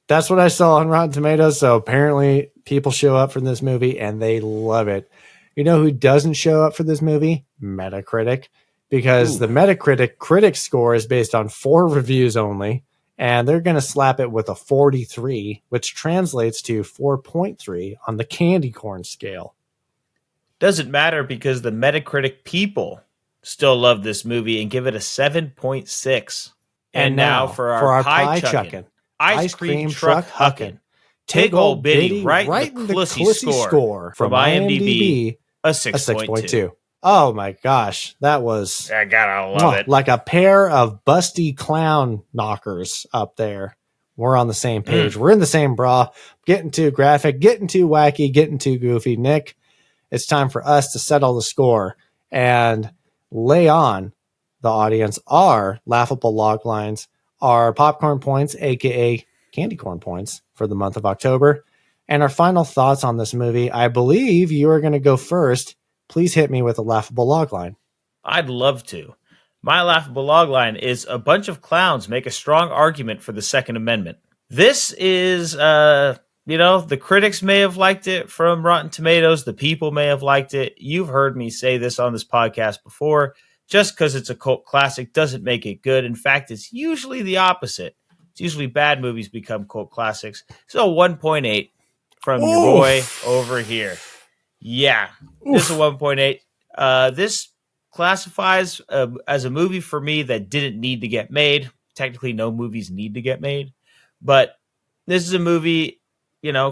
that's what I saw on Rotten Tomatoes. So apparently people show up for this movie and they love it. You know who doesn't show up for this movie? Metacritic. Because the Metacritic critic score is based on 4 reviews only. And they're going to slap it with a 43, which translates to 4.3 on the candy corn scale. Doesn't matter because the Metacritic people still love this movie and give it a 7.6. And now for our pie chucking, ice cream truck hucking, Tig old Biddy right in the Clussy score from IMDb, a 6.2. Oh my gosh, that was... I gotta love it. Like a pair of busty clown knockers up there. We're on the same page. We're in the same bra. Getting too graphic, getting too wacky, getting too goofy. Nick, it's time for us to settle the score and lay on the audience our laughable log lines, our popcorn points, aka candy corn points for the month of October, and our final thoughts on this movie. I believe you are going to go first. Please hit me with a laughable log line. I'd love to. My laughable log line is a bunch of clowns make a strong argument for the Second Amendment. This is, the critics may have liked it from Rotten Tomatoes. The people may have liked it. You've heard me say this on this podcast before. Just because it's a cult classic doesn't make it good. In fact, it's usually the opposite. It's usually bad movies become cult classics. So 1.8 from your boy over here. Yeah, this is a 1.8. This classifies as a movie for me that didn't need to get made. Technically, no movies need to get made. But this is a movie,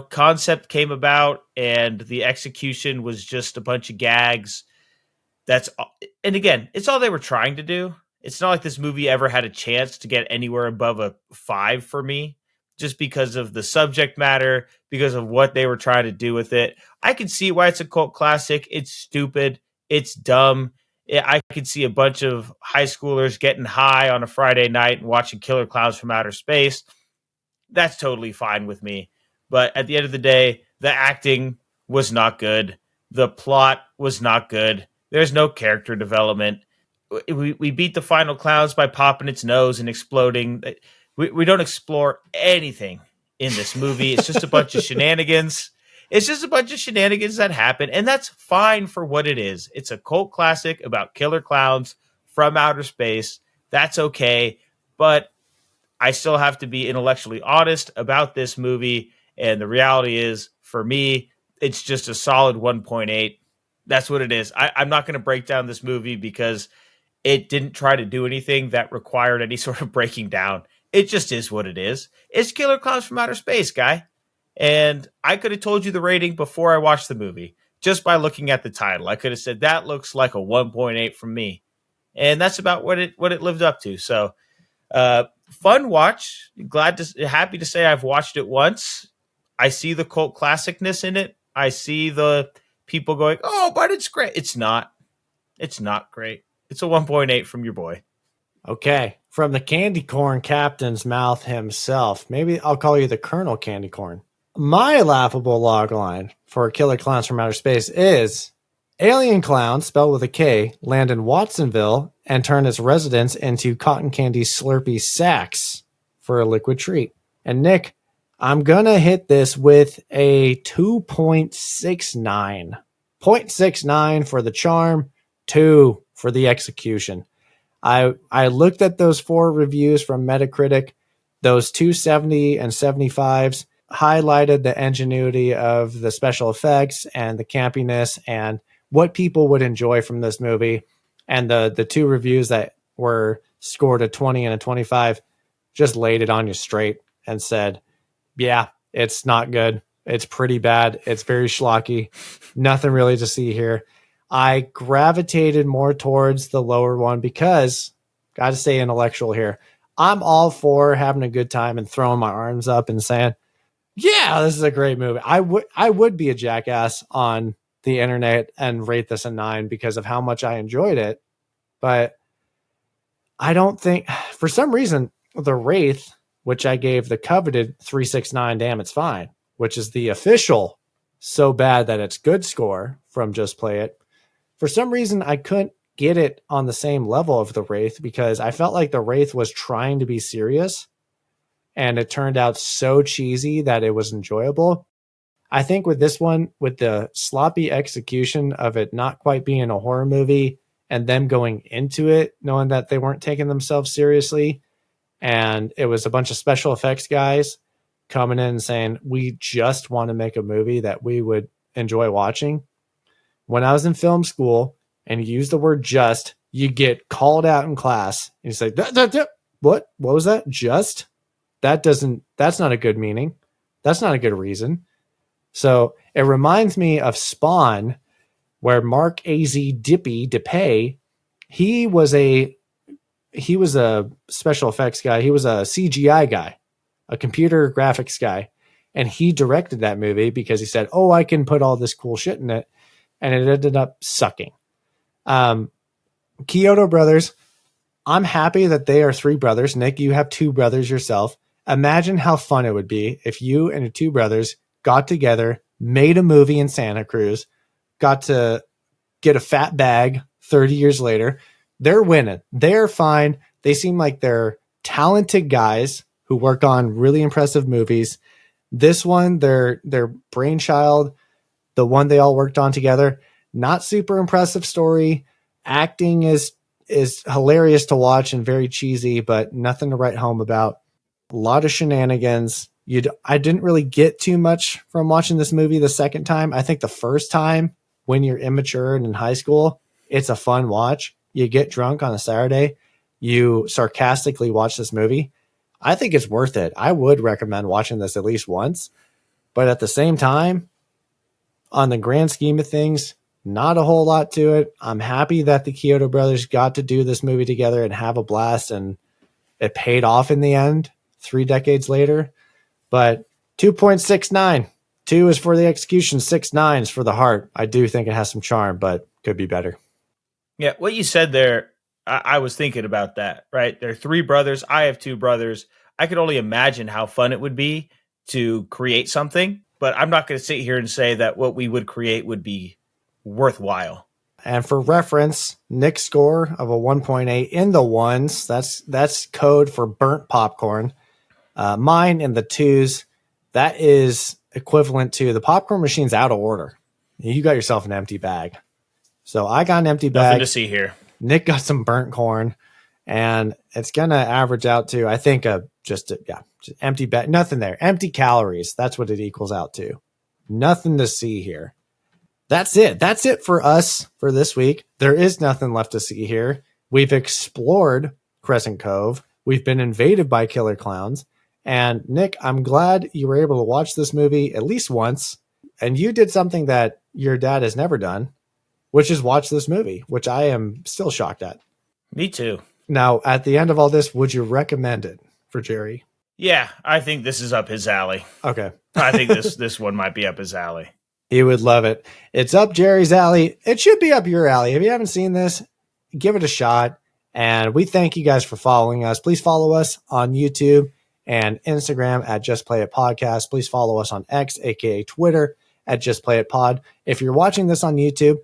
concept came about and the execution was just a bunch of gags. And again, it's all they were trying to do. It's not like this movie ever had a chance to get anywhere above a 5 for me, just because of the subject matter, because of what they were trying to do with it. I can see why it's a cult classic. It's stupid. It's dumb. I could see a bunch of high schoolers getting high on a Friday night and watching Killer Klowns from Outer Space. That's totally fine with me. But at the end of the day, the acting was not good. The plot was not good. There's no character development. We beat the final clowns by popping its nose and exploding. We don't explore anything in this movie. It's just a bunch of shenanigans. It's just a bunch of shenanigans that happen, and that's fine for what it is. It's a cult classic about killer clowns from outer space. That's okay, but I still have to be intellectually honest about this movie, and the reality is, for me, it's just a solid 1.8. That's what it is. I'm not going to break down this movie because it didn't try to do anything that required any sort of breaking down. It just is what it is. It's Killer Klowns from Outer Space, guy. And I could have told you the rating before I watched the movie, just by looking at the title. I could have said, that looks like a 1.8 from me. And that's about what it lived up to. So, fun watch. Happy to say I've watched it once. I see the cult classicness in it. I see the people going, oh, but it's great. It's not. It's not great. It's a 1.8 from your boy. Okay. From the candy corn captain's mouth himself. Maybe I'll call you the Colonel Candy Corn. My laughable log line for Killer Klowns from Outer Space is alien clowns, spelled with a K, land in Watsonville and turn its residents into cotton candy slurpy sacks for a liquid treat. And Nick, I'm going to hit this with a 2.69. 0.69 for the charm, 2 for the execution. I looked at those 4 reviews from Metacritic. Those 270 and 75s highlighted the ingenuity of the special effects and the campiness and what people would enjoy from this movie. And the 2 reviews that were scored a 20 and a 25 just laid it on you straight and said, yeah, it's not good. It's pretty bad. It's very schlocky. Nothing really to see here. I gravitated more towards the lower one because, got to stay intellectual here, I'm all for having a good time and throwing my arms up and saying, yeah, this is a great movie. I would be a jackass on the internet and rate this a 9 because of how much I enjoyed it. But I don't think, for some reason, the Wraith, which I gave the coveted 369, damn, it's fine, which is the official so bad that it's good score from Just Play It. For some reason, I couldn't get it on the same level of the Wraith because I felt like the Wraith was trying to be serious and it turned out so cheesy that it was enjoyable. I think with this one, with the sloppy execution of it not quite being a horror movie and them going into it knowing that they weren't taking themselves seriously, and it was a bunch of special effects guys coming in and saying, we just want to make a movie that we would enjoy watching. when I was in film school and you use the word just, you get called out in class and you say, what was that? Just? That's not a good meaning. That's not a good reason. So it reminds me of Spawn, where Mark A.Z. DePay, he was a special effects guy. He was a CGI guy, a computer graphics guy. And he directed that movie because he said, I can put all this cool shit in it. And it ended up sucking. Chiodo Brothers, I'm happy that they are 3 brothers. Nick, you have 2 brothers yourself. Imagine how fun it would be if you and your 2 brothers got together, made a movie in Santa Cruz, got to get a fat bag 30 years later. They're winning. They're fine. They seem like they're talented guys who work on really impressive movies. This one, their brainchild, the one they all worked on together, not super impressive story. Acting is hilarious to watch and very cheesy, but nothing to write home about. A lot of shenanigans. I didn't really get too much from watching this movie the second time. I think the first time, when you're immature and in high school, it's a fun watch. You get drunk on a Saturday, you sarcastically watch this movie. I think it's worth it. I would recommend watching this at least once. But at the same time, on the grand scheme of things, not a whole lot to it. I'm happy that the Chiodo Brothers got to do this movie together and have a blast, and it paid off in the end 3 decades later. But 2.69. 2 is for the execution, 6.9 is for the heart. I do think it has some charm, but could be better. Yeah, what you said there, I was thinking about that, right? There are 3 brothers. I have 2 brothers. I could only imagine how fun it would be to create something, but I'm not going to sit here and say that what we would create would be worthwhile. And for reference, Nick's score of a 1.8 in the 1s. That's code for burnt popcorn. Mine in the 2s. That is equivalent to the popcorn machine's out of order. You got yourself an empty bag. So I got an empty bag. Nothing to see here. Nick got some burnt corn, and it's going to average out to, I think, just empty bag. Nothing there. Empty calories. That's what it equals out to. Nothing to see here. That's it. That's it for us for this week. There is nothing left to see here. We've explored Crescent Cove. We've been invaded by Killer Klowns. And Nick, I'm glad you were able to watch this movie at least once. And you did something that your dad has never done, which is watch this movie, which I am still shocked at. Me too. Now, at the end of all this, would you recommend it for Jerry? Yeah, I think this is up his alley. Okay. I think this one might be up his alley. He would love it. It's up Jerry's alley. It should be up your alley. If you haven't seen this, give it a shot. And we thank you guys for following us. Please follow us on YouTube and Instagram at Just Play It Podcast. Please follow us on X, aka Twitter, at Just Play It Pod. If you're watching this on YouTube,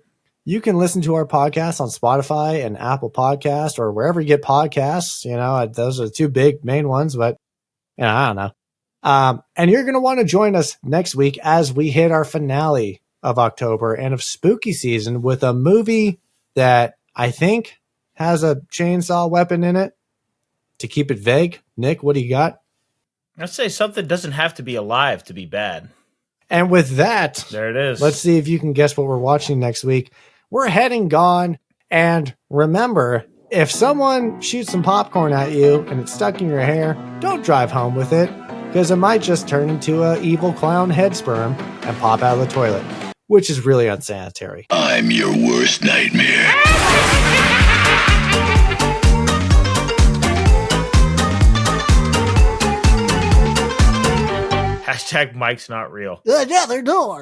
you can listen to our podcast on Spotify and Apple Podcast or wherever you get podcasts. You know, those are the 2 big main ones, but you know, I don't know. And you're going to want to join us next week as we hit our finale of October and of spooky season with a movie that I think has a chainsaw weapon in it. To keep it vague, Nick, what do you got? I'd say something doesn't have to be alive to be bad. And with that, there it is. Let's see if you can guess what we're watching next week. We're heading gone. And remember, if someone shoots some popcorn at you and it's stuck in your hair, don't drive home with it, because it might just turn into an evil clown head sperm and pop out of the toilet, which is really unsanitary. I'm your worst nightmare. Hashtag Mike's not real. Another door.